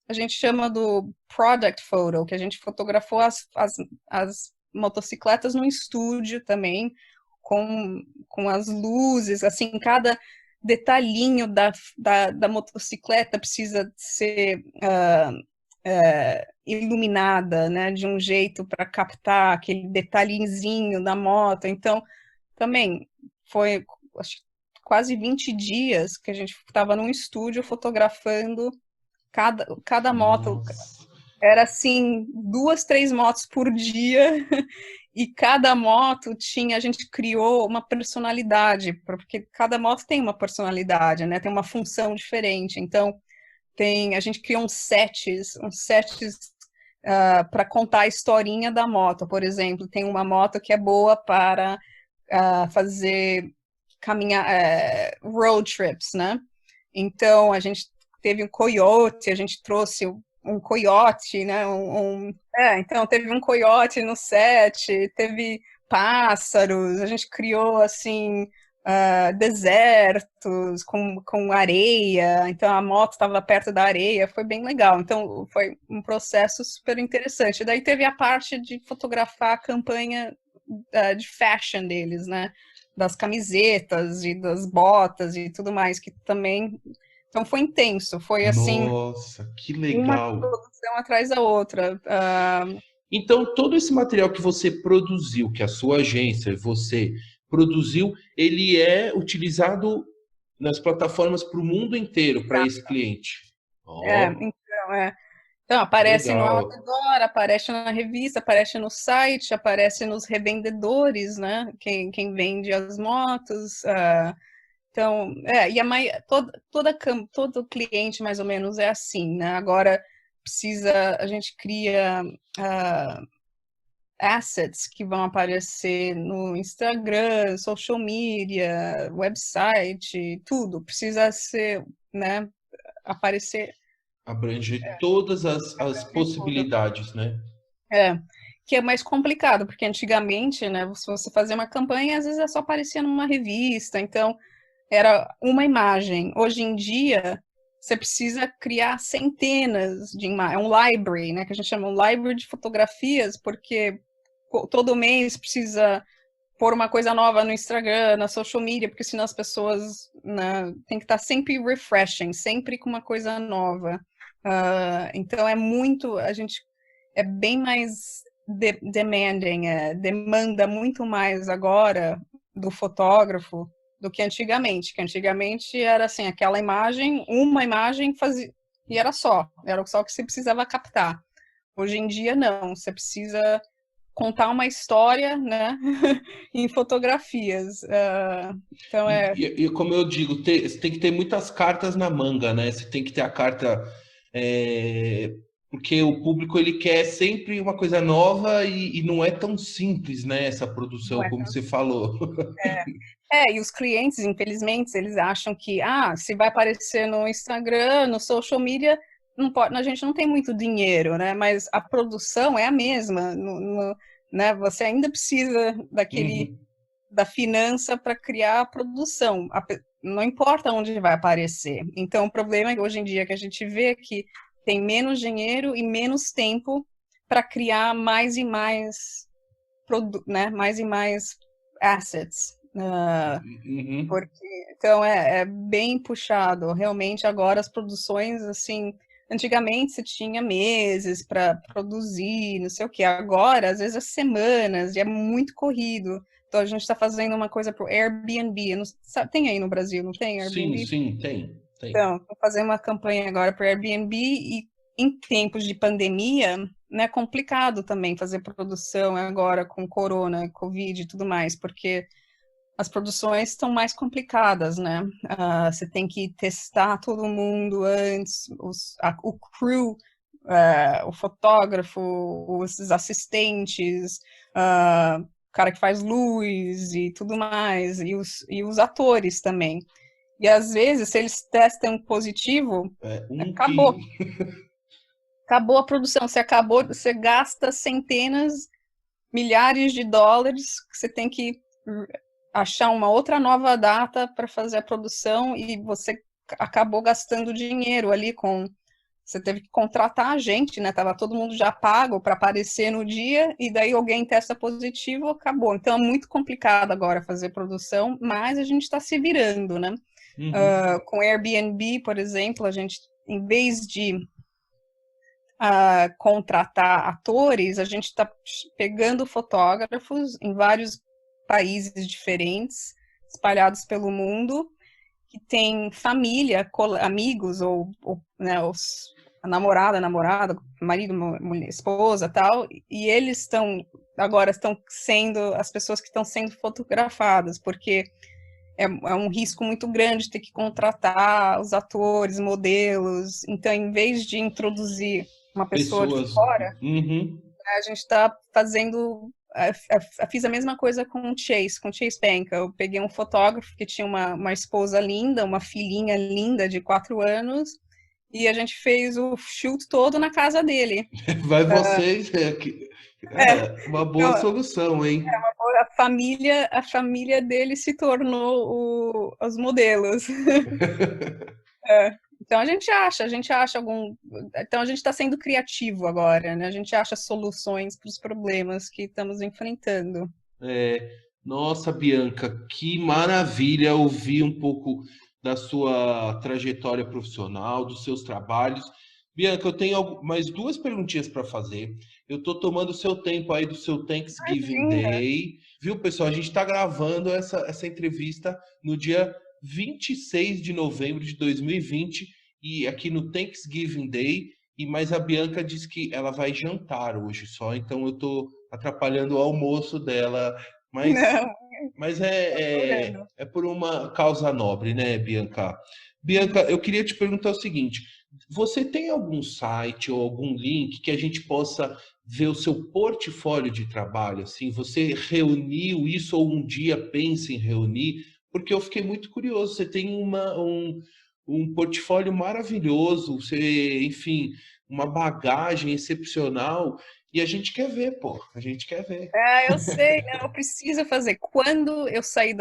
Speaker 4: a gente chama do product photo, que a gente fotografou as motocicletas no estúdio também, com as luzes, assim, cada detalhinho da motocicleta precisa ser iluminada, né, de um jeito para captar aquele detalhezinho da moto. Então, também foi acho, quase 20 dias que a gente estava num estúdio fotografando cada moto.
Speaker 2: Nossa.
Speaker 4: Era assim, 2, 3 motos por dia, e cada moto a gente criou uma personalidade, porque cada moto tem uma personalidade, né? Tem uma função diferente. Então, a gente criou uns sets para contar a historinha da moto. Por exemplo, tem uma moto que é boa para fazer road trips, né? Então, a gente teve um coiote, a gente trouxe um coiote, né? Então, teve um coiote no set, teve pássaros, a gente criou, assim, desertos com areia, então a moto estava perto da areia, foi bem legal. Então foi um processo super interessante. Daí teve a parte de fotografar a campanha de fashion deles, né? Das camisetas e das botas e tudo mais, que também. Então foi intenso, foi assim,
Speaker 2: Nossa, que
Speaker 4: uma
Speaker 2: legal.
Speaker 4: produção atrás da outra.
Speaker 2: Então, todo esse material que você produziu, que a sua agência, você produziu, ele é utilizado nas plataformas para o mundo inteiro, para esse cliente. Ó,
Speaker 4: Então,
Speaker 2: que
Speaker 4: aparece no
Speaker 2: legal.
Speaker 4: outdoor, aparece na revista, aparece no site, aparece nos revendedores, né? Quem vende as motos. Então, e todo cliente mais ou menos é assim, né? Agora a gente cria assets que vão aparecer no Instagram, social media, website, tudo. Precisa ser, né? Aparecer
Speaker 2: Abrange todas as
Speaker 4: de tudo.
Speaker 2: possibilidades, né?
Speaker 4: É, que é mais complicado, porque antigamente, né, se você fazia uma campanha, às vezes é só aparecia numa revista, então era uma imagem. Hoje em dia, você precisa criar centenas de imagens, é um library, né, que a gente chama um library de fotografias, porque todo mês precisa pôr uma coisa nova no Instagram, na social media, porque senão as pessoas, né, tem que estar sempre refreshing, sempre com uma coisa nova. Então a gente é bem mais demanding, demanda muito mais agora do fotógrafo do que antigamente era assim, aquela imagem, uma imagem fazia, e era só o que você precisava captar. Hoje em dia não, você precisa contar uma história, né, em fotografias. Então
Speaker 2: E como eu digo, você tem que ter muitas cartas na manga, né? Você tem que ter a carta, porque o público ele quer sempre uma coisa nova e não é tão simples, né? Essa
Speaker 4: não
Speaker 2: produção,
Speaker 4: é
Speaker 2: como você falou.
Speaker 4: e os clientes, infelizmente, eles acham que, se vai aparecer no Instagram, no social media, não pode, a gente não tem muito dinheiro, né? Mas a produção é a mesma, né? Você ainda precisa
Speaker 2: Uhum.
Speaker 4: da finança para criar a produção, não importa onde vai aparecer. Então, o problema é que hoje em dia que a gente vê que tem menos dinheiro e menos tempo para criar mais e mais, né? Mais e mais assets.
Speaker 2: Uhum.
Speaker 4: Porque, então é bem puxado. Realmente, agora as produções, assim, antigamente você tinha meses para produzir, não sei o que. Agora, às vezes, é semanas, e é muito corrido. Então, a gente está fazendo uma coisa para o Airbnb. Não, tem aí no Brasil, não tem
Speaker 2: Sim,
Speaker 4: Airbnb?
Speaker 2: sim, tem, tem.
Speaker 4: Então, vou fazer uma campanha agora para o Airbnb e em tempos de pandemia, né, é complicado também fazer produção agora com corona, covid e tudo mais, porque as produções estão mais complicadas, né? Você tem que testar todo mundo antes, o crew, o fotógrafo, os assistentes, o cara que faz luz e tudo mais, e os atores também. E às vezes, se eles testam positivo,
Speaker 2: É,
Speaker 4: acabou. Acabou a produção. Você gasta centenas, milhares de dólares, que você tem que achar uma outra nova data para fazer a produção e você acabou gastando dinheiro ali você teve que contratar a gente, né? Tava todo mundo já pago para aparecer no dia e daí alguém testa positivo, acabou. Então é muito complicado agora fazer produção, mas a gente está se virando, né?
Speaker 2: Uhum.
Speaker 4: Com Airbnb, por exemplo, a gente, em vez de contratar atores, a gente está pegando fotógrafos em vários países diferentes, espalhados pelo mundo, que tem família, amigos, né, a namorada, marido, mulher, esposa, tal, e eles agora estão sendo as pessoas que estão sendo fotografadas, porque é um risco muito grande ter que contratar os atores, modelos. Então, em vez de introduzir uma pessoa de
Speaker 2: Pessoas.
Speaker 4: fora,
Speaker 2: Uhum.
Speaker 4: a gente está fazendo. Fiz a mesma coisa com o Chase Bank. Eu peguei um fotógrafo que tinha uma esposa linda, uma filhinha linda de 4 anos, e a gente fez o shoot todo na casa dele.
Speaker 2: Vai vocês, Uma boa
Speaker 4: Então,
Speaker 2: solução, hein?
Speaker 4: a família dele se tornou os modelos. É. Então a gente acha algum. Então a gente está sendo criativo agora, né? A gente acha soluções para os problemas que estamos enfrentando.
Speaker 2: É, nossa, Bianca, que maravilha ouvir um pouco da sua trajetória profissional, dos seus trabalhos. Bianca, eu tenho mais duas perguntinhas para fazer. Eu estou tomando o seu tempo aí do seu Thanksgiving
Speaker 4: Imagina.
Speaker 2: Day. Viu, pessoal? A gente está gravando essa entrevista no dia 26 de novembro de 2020 e aqui no Thanksgiving Day. Mas a Bianca disse que ela vai jantar hoje só, então eu estou atrapalhando o almoço dela, mas,
Speaker 4: Não,
Speaker 2: mas
Speaker 4: problema.
Speaker 2: é por uma causa nobre, né, Bianca? Bianca, eu queria te perguntar o seguinte: você tem algum site ou algum link que a gente possa ver o seu portfólio de trabalho? Assim, você reuniu isso ou um dia pensa em reunir? Porque eu fiquei muito curioso. Você tem um portfólio maravilhoso, você, enfim, uma bagagem excepcional. E a gente quer ver, pô. A gente quer ver.
Speaker 4: Eu sei, né? Eu preciso fazer. Quando eu saí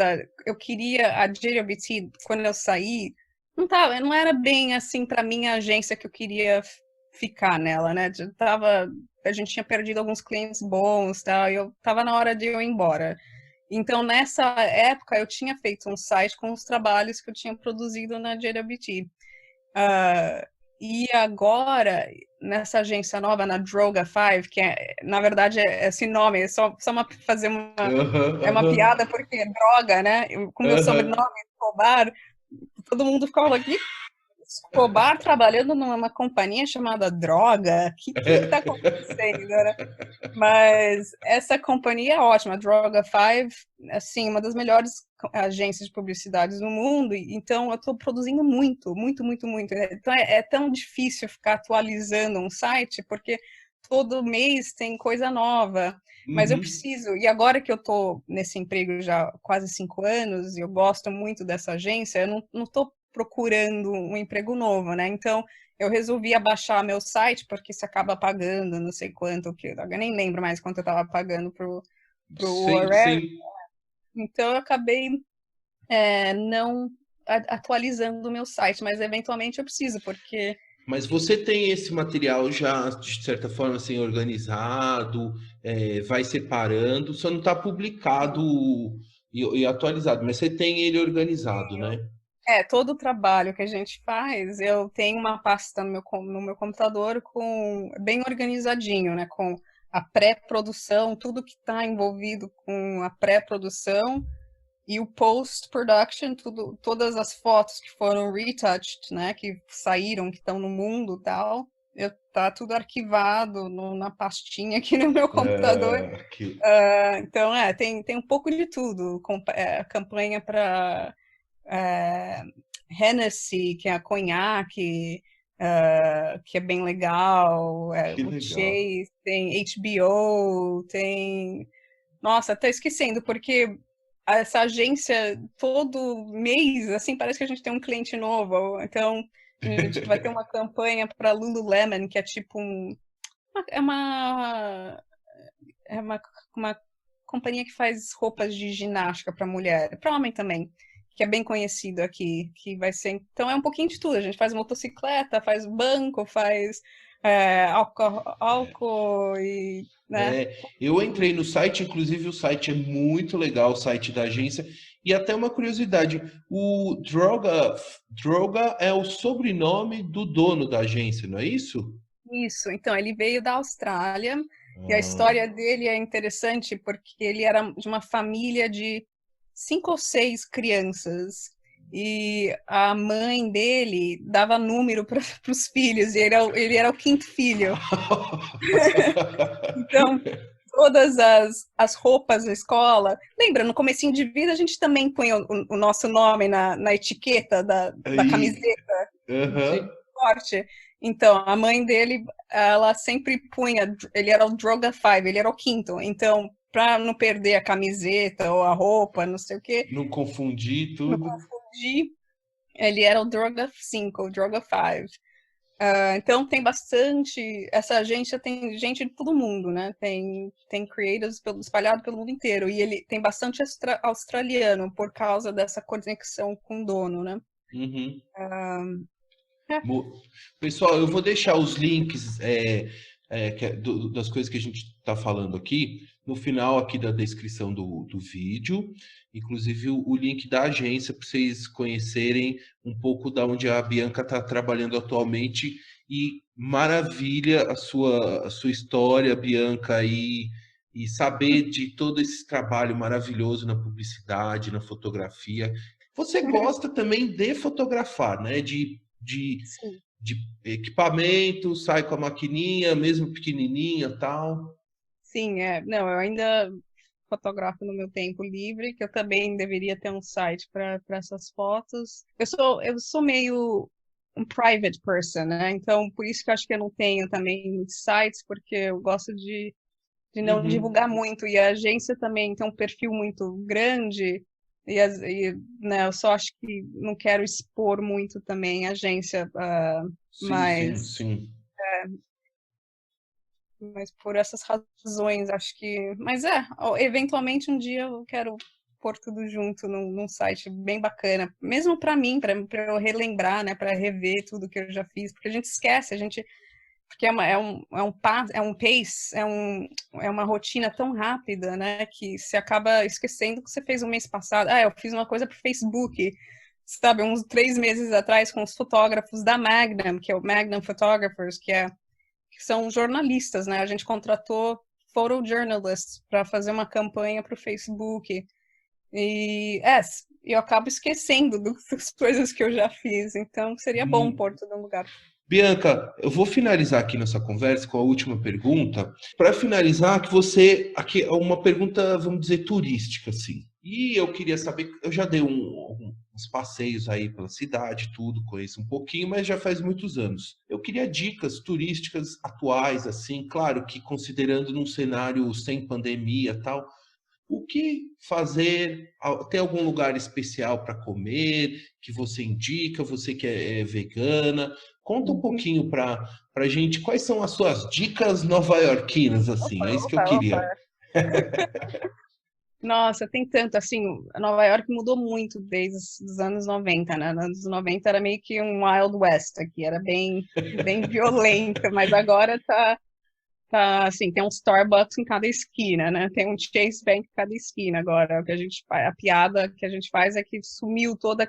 Speaker 4: eu queria a JWT, quando eu saí, não era bem assim para minha agência que eu queria ficar nela, né? A gente tinha perdido alguns clientes bons, tal, e eu tava na hora de eu ir embora. Então, nessa época, eu tinha feito um site com os trabalhos que eu tinha produzido na JWT. Ah, e agora, nessa agência nova, na Droga 5, que na verdade esse nome, é só fazer
Speaker 2: Aham,
Speaker 4: é uma
Speaker 2: aham,
Speaker 4: piada porque é droga, né? Com meu
Speaker 2: aham.
Speaker 4: sobrenome, Escobar, todo mundo ficava aqui, Escobar trabalhando numa companhia chamada Droga, o que tá acontecendo, né? Mas essa companhia é ótima, a Droga 5, assim, uma das melhores agências de publicidade do mundo, então eu estou produzindo muito, muito, muito, muito. Então é tão difícil ficar atualizando um site, porque todo mês tem coisa nova, mas eu
Speaker 2: Uhum.
Speaker 4: preciso, e agora que eu estou nesse emprego já há quase 5 anos, e eu gosto muito dessa agência, eu não estou procurando um emprego novo, né? Então, eu resolvi abaixar meu site, porque você acaba pagando não sei quanto, eu nem lembro mais quanto eu estava pagando pro
Speaker 2: Sem,
Speaker 4: URL.
Speaker 2: sem...
Speaker 4: Então, eu acabei não atualizando o meu site, mas eventualmente eu preciso, porque
Speaker 2: Mas você tem esse material já, de certa forma, assim, organizado, vai separando, só não está publicado e atualizado, mas você tem ele organizado, né?
Speaker 4: todo o trabalho que a gente faz, eu tenho uma pasta no meu computador bem organizadinho, né? Com a pré-produção, tudo que está envolvido com a pré-produção e o post-production, todas as fotos que foram retouched, né? Que saíram, que estão no mundo e tal. Tá tudo arquivado na pastinha aqui no meu computador.
Speaker 2: Que...
Speaker 4: Então, tem um pouco de tudo. Campanha para Hennessy, que é a conhaque, que é bem legal,
Speaker 2: que
Speaker 4: o
Speaker 2: legal.
Speaker 4: Chase, tem HBO, tem... Nossa, até esquecendo, porque essa agência, todo mês, assim, parece que a gente tem um cliente novo. Então, a gente vai ter uma campanha para Lululemon, que é tipo é uma, é uma companhia que faz roupas de ginástica para mulher, para homem também, que é bem conhecido aqui, que vai ser... Então é um pouquinho de tudo, a gente faz motocicleta, faz banco, faz álcool e, né?
Speaker 2: Eu entrei no site, inclusive o site é muito legal, o site da agência. E até uma curiosidade, o Droga é o sobrenome do dono da agência, não é isso?
Speaker 4: Isso, então ele veio da Austrália e a
Speaker 2: Ah.
Speaker 4: história dele é interessante porque ele era de uma família de 5 ou 6 crianças e a mãe dele dava número para os filhos e ele era o quinto filho. Então, todas as roupas da escola. Lembra, no comecinho de vida a gente também põe o nosso nome na etiqueta da
Speaker 2: Aí,
Speaker 4: camiseta de
Speaker 2: aham.
Speaker 4: esporte. Então, a mãe dele, ela sempre punha, ele era o Droga 5, ele era o quinto. Então, para não perder a camiseta ou a roupa, não sei o quê,
Speaker 2: Não confundir
Speaker 4: não
Speaker 2: tudo.
Speaker 4: confundir, ele era o Droga 5, o Droga 5. Então tem bastante, essa agência tem gente de todo mundo, né? Tem creators espalhado pelo mundo inteiro. E ele tem bastante australiano por causa dessa conexão com o dono, né?
Speaker 2: Uhum.
Speaker 4: É.
Speaker 2: Pessoal, eu vou deixar os links das coisas que a gente está falando aqui no final aqui da descrição do vídeo, inclusive o link da agência para vocês conhecerem um pouco da onde a Bianca está trabalhando atualmente. E maravilha a sua história, Bianca, e saber de todo esse trabalho maravilhoso na publicidade, na fotografia. Você gosta também de fotografar, né?
Speaker 4: Sim.
Speaker 2: De equipamento, sai com a maquininha, mesmo pequenininha, tal.
Speaker 4: Sim, não, eu ainda fotografo no meu tempo livre, que eu também deveria ter um site para essas fotos. Eu sou meio um private person, né? Então, por isso que eu acho que eu não tenho também muitos sites, porque eu gosto de não
Speaker 2: Uhum.
Speaker 4: divulgar muito. E a agência também tem um perfil muito grande, né, eu só acho que não quero expor muito também a agência,
Speaker 2: Sim, sim,
Speaker 4: mas
Speaker 2: sim.
Speaker 4: por essas razões, acho que. Mas eventualmente um dia eu quero pôr tudo junto num site bem bacana, mesmo para mim, para eu relembrar, né, para rever tudo que eu já fiz, porque a gente esquece, porque é um pace, é uma rotina tão rápida, né, que você acaba esquecendo que você fez um mês passado. Eu fiz uma coisa para o Facebook, sabe, uns 3 meses atrás com os fotógrafos da Magnum, que é o Magnum Photographers, que são jornalistas, né? A gente contratou photojournalists para fazer uma campanha para o Facebook. E eu acabo esquecendo das coisas que eu já fiz, então seria bom
Speaker 2: Hum.
Speaker 4: pôr tudo no lugar.
Speaker 2: Bianca, eu vou finalizar aqui nossa conversa com a última pergunta. Para finalizar, aqui é uma pergunta, vamos dizer, turística, assim. E eu queria saber, eu já dei uns passeios aí pela cidade, tudo, conheço um pouquinho, mas já faz muitos anos. Eu queria dicas turísticas atuais, assim, claro que considerando num cenário sem pandemia e tal. O que fazer? Tem algum lugar especial para comer que você indica? Você que é vegana? Conta um pouquinho para a gente quais são as suas dicas nova-iorquinas, assim. É isso que eu
Speaker 4: Opa, opa.
Speaker 2: queria.
Speaker 4: Nossa, tem tanto, assim, Nova York mudou muito desde os anos 90, né? Nos anos 90 era meio que um Wild West aqui, era bem violenta, mas agora tá, assim, tem um Starbucks em cada esquina, né? Tem um Chase Bank em cada esquina agora. A piada que a gente faz é que sumiu todas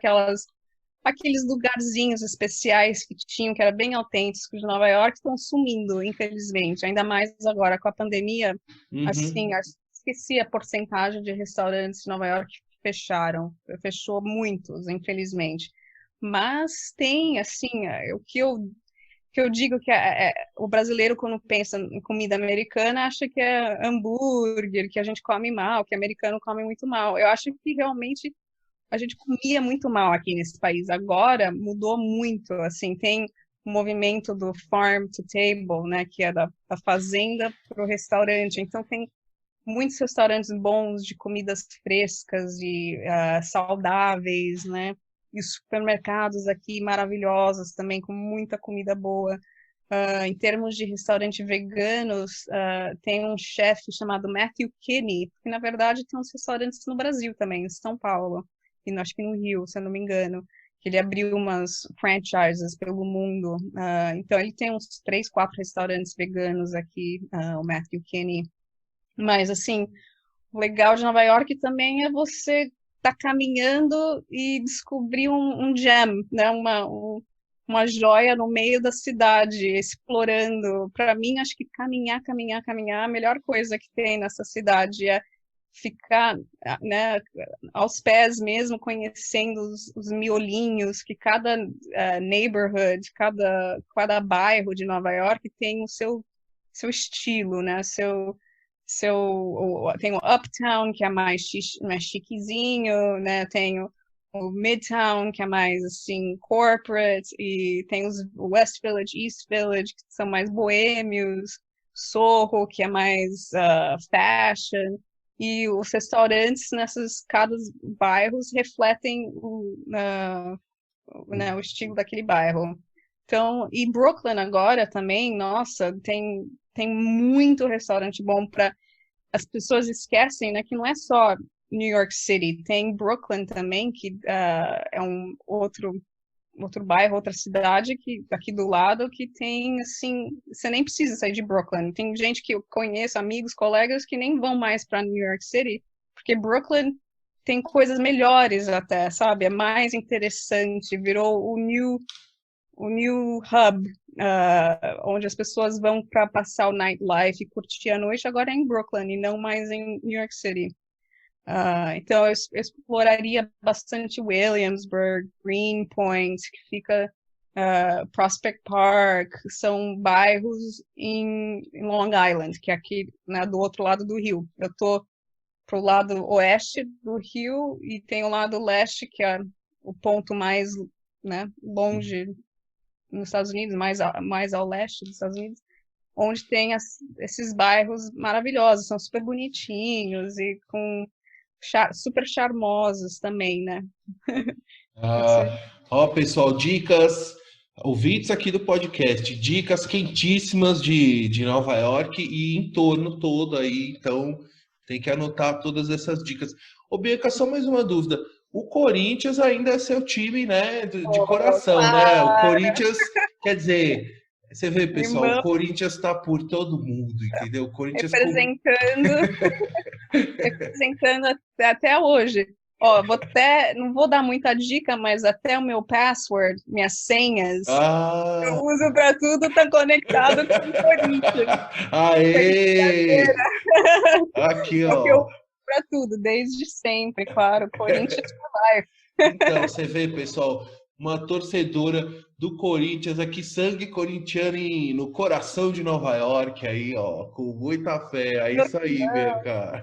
Speaker 4: aqueles lugarzinhos especiais que tinham, que eram bem autênticos de Nova York, estão sumindo, infelizmente. Ainda mais agora com a pandemia, assim,
Speaker 2: Uhum.
Speaker 4: esqueci a porcentagem de restaurantes de Nova York que fecharam. Fechou muitos, infelizmente. Mas tem, assim, o que eu digo que o brasileiro, quando pensa em comida americana, acha que é hambúrguer, que a gente come mal, que o americano come muito mal. Eu acho que realmente a gente comia muito mal aqui nesse país. Agora mudou muito, assim, tem o movimento do farm to table, né, que é da fazenda para o restaurante. Então tem muitos restaurantes bons de comidas frescas e saudáveis, né? E os supermercados aqui maravilhosos também, com muita comida boa. Em termos de restaurante veganos, tem um chefe chamado Matthew Kinney, que na verdade tem uns restaurantes no Brasil também, em São Paulo, e acho que no Rio, se eu não me engano, que ele abriu umas franchises pelo mundo. Então ele tem uns 3, 4 restaurantes veganos aqui, o Matthew Kinney. Mas assim, o legal de Nova York também é você estar caminhando e descobrir um gem, né? Uma joia no meio da cidade, explorando. Para mim, acho que caminhar, caminhar, caminhar, a melhor coisa que tem nessa cidade é ficar, né, aos pés mesmo, conhecendo os miolinhos, que cada neighborhood, cada bairro de Nova York tem o seu estilo, né? Tem o Uptown, que é mais chiquezinho, né? Tem o Midtown, que é mais, assim, corporate, e tem os West Village, East Village, que são mais boêmios, Soho, que é mais fashion, e os restaurantes nesses cada bairros refletem né, o estilo daquele bairro. Então, e Brooklyn agora também, nossa, tem muito restaurante bom para as pessoas esquecem, né, que não é só New York City, tem Brooklyn também, que é um outro bairro, outra cidade que aqui do lado que tem assim, você nem precisa sair de Brooklyn. Tem gente que eu conheço, amigos, colegas que nem vão mais para New York City, porque Brooklyn tem coisas melhores até, sabe? É mais interessante, virou o new hub, onde as pessoas vão para passar o nightlife e curtir a noite, agora é em Brooklyn e não mais em New York City. Então, eu exploraria bastante Williamsburg, Greenpoint, que fica Prospect Park, são bairros em Long Island, que é aqui, né, do outro lado do rio. Eu estou pro lado oeste do rio e tem o lado leste, que é o ponto mais, né, longe nos Estados Unidos, mais ao leste dos Estados Unidos, onde tem esses bairros maravilhosos, são super bonitinhos e com super charmosos também, né?
Speaker 2: Ah, ó, pessoal, dicas, ouvintes aqui do podcast, dicas quentíssimas de Nova York e em torno todo aí, então tem que anotar todas essas dicas. Ô, Bianca, só mais uma dúvida. O Corinthians ainda é seu time, né, de coração, né? O
Speaker 4: Claro,
Speaker 2: Corinthians, quer dizer, você vê, pessoal, o
Speaker 4: irmão,
Speaker 2: Corinthians tá por todo mundo, entendeu? O Corinthians como...
Speaker 4: representando, representando até hoje. Ó, não vou dar muita dica, mas até o meu password, minhas senhas, eu
Speaker 2: Ah,
Speaker 4: uso para tudo, tá conectado com o Corinthians.
Speaker 2: aê! Aqui,
Speaker 4: É o que eu
Speaker 2: ó.
Speaker 4: uso para tudo, desde sempre, claro. Corinthians for life.
Speaker 2: Então, você vê, pessoal, uma torcedora do Corinthians aqui, sangue corintiano no coração de Nova York, aí, ó, com muita fé. É isso aí, Bianca.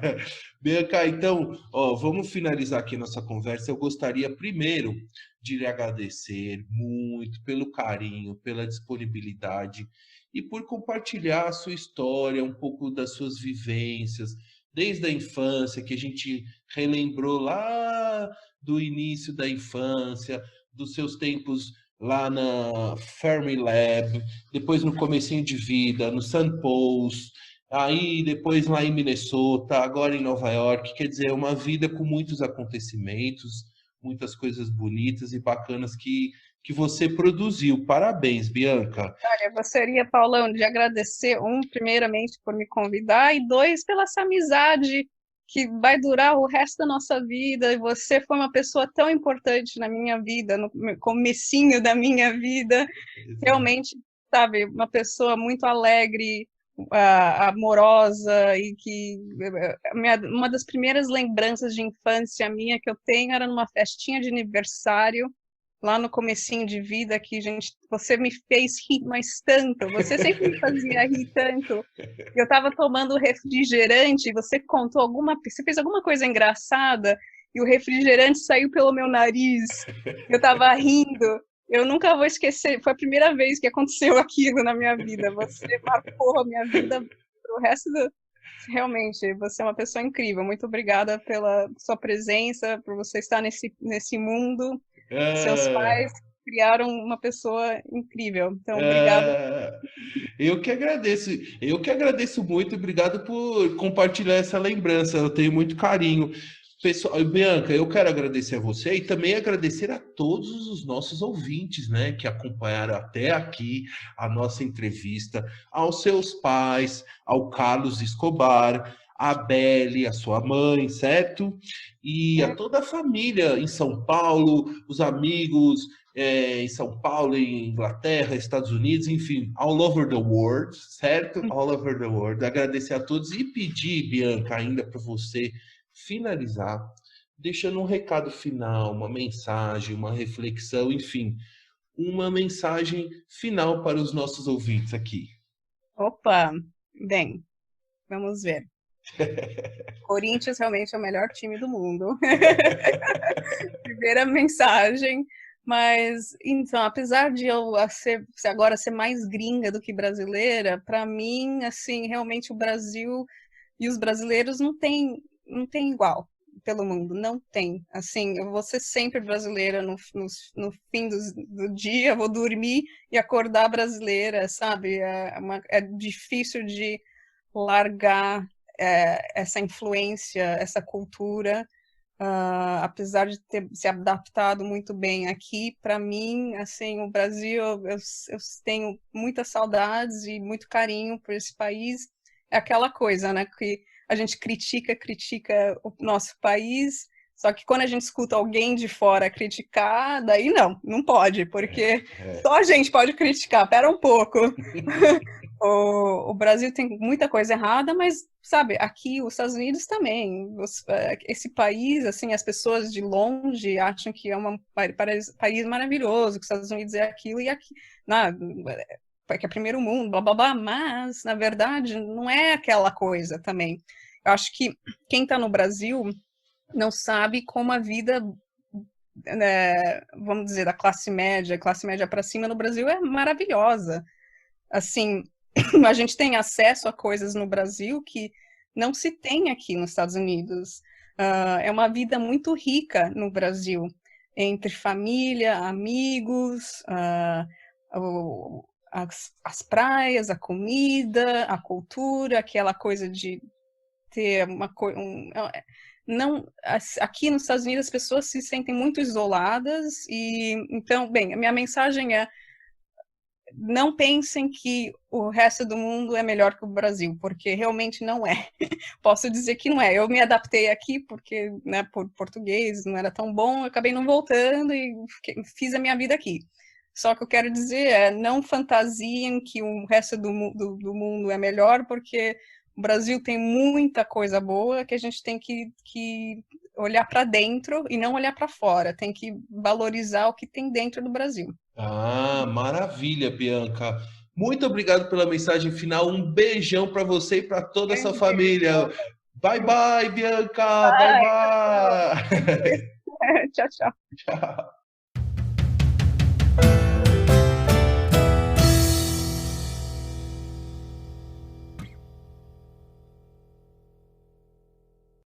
Speaker 2: Bianca, então, ó, vamos finalizar aqui nossa conversa. Eu gostaria primeiro de lhe agradecer muito pelo carinho, pela disponibilidade e por compartilhar a sua história, um pouco das suas vivências, desde a infância, que a gente relembrou lá do início da infância, dos seus tempos lá na Fermilab, depois no comecinho de vida, no St. Paul's, aí depois lá em Minnesota, agora em Nova York, quer dizer, uma vida com muitos acontecimentos, muitas coisas bonitas e bacanas que você produziu. Parabéns, Bianca.
Speaker 4: Eu gostaria, Paulão, de agradecer, primeiramente, por me convidar, e dois, pela essa amizade que vai durar o resto da nossa vida. E você foi uma pessoa tão importante na minha vida, no comecinho da minha vida. Realmente, sabe, uma pessoa muito alegre, amorosa, e que uma das primeiras lembranças de infância minha que eu tenho era numa festinha de aniversário, lá no comecinho de vida, que você me fez rir mais tanto, você sempre me fazia rir tanto. Eu estava tomando refrigerante, e você fez alguma coisa engraçada, e o refrigerante saiu pelo meu nariz, eu estava rindo. Eu nunca vou esquecer, foi a primeira vez que aconteceu aquilo na minha vida. Você marcou a minha vida pro resto do... Realmente, você é uma pessoa incrível. Muito obrigada pela sua presença, por você estar nesse mundo. Seus
Speaker 2: Ah,
Speaker 4: pais criaram uma pessoa incrível. Então, obrigada.
Speaker 2: ah, eu que agradeço muito e obrigado por compartilhar essa lembrança. Eu tenho muito carinho. Pessoal, Bianca, eu quero agradecer a você e também agradecer a todos os nossos ouvintes, né, que acompanharam até aqui a nossa entrevista, aos seus pais, ao Carlos Escobar, a Belle, a sua mãe, certo? E a toda a família em São Paulo, os amigos em São Paulo, em Inglaterra, Estados Unidos, enfim, all over the world, certo? All over the world. Agradecer a todos e pedir, Bianca, ainda para você finalizar, deixando um recado final, uma mensagem, uma reflexão, enfim, uma mensagem final para os nossos ouvintes aqui.
Speaker 4: Opa, bem, vamos ver. Corinthians realmente é o melhor time do mundo. Primeira mensagem. Mas, então, apesar de eu agora ser mais gringa do que brasileira, para mim, assim, realmente o Brasil e os brasileiros não tem igual. pelo mundo, não tem. Assim, eu vou ser sempre brasileira no fim do dia, vou dormir e acordar brasileira, sabe? É difícil de largar essa influência, essa cultura, apesar de ter se adaptado muito bem aqui. Para mim, assim, o Brasil, eu tenho muitas saudades e muito carinho por esse país. É aquela coisa, né, que a gente critica o nosso país, só que quando a gente escuta alguém de fora criticar, daí não pode, porque só a gente pode criticar, pera um pouco. O Brasil tem muita coisa errada, mas, sabe, aqui os Estados Unidos também. Esse país, assim, as pessoas de longe acham que é um país maravilhoso, que os Estados Unidos é aquilo e aqui, que é primeiro mundo, blá, blá, blá, mas, na verdade, não é aquela coisa também. Eu acho que quem está no Brasil não sabe como a vida, né, vamos dizer, da classe média para cima no Brasil é maravilhosa. Assim, a gente tem acesso a coisas no Brasil que não se tem aqui nos Estados Unidos. É uma vida muito rica no Brasil, entre família, amigos, as praias, a comida, a cultura, aquela coisa de ter aqui nos Estados Unidos as pessoas se sentem muito isoladas e então, bem, a minha mensagem é: não pensem que o resto do mundo é melhor que o Brasil, porque realmente não é. Posso dizer que não é. Eu me adaptei aqui porque, né, por português não era tão bom, eu acabei não voltando e fiz a minha vida aqui. Só que eu quero dizer é: não fantasiem que o resto do mundo é melhor, porque o Brasil tem muita coisa boa que a gente tem que olhar para dentro e não olhar para fora. Tem que valorizar o que tem dentro do Brasil.
Speaker 2: Ah, maravilha, Bianca. Muito obrigado pela mensagem final. Um beijão para você e para toda essa família. Bye, bye, Bianca. Bye, bye.
Speaker 4: Tchau, tchau.
Speaker 2: Tchau.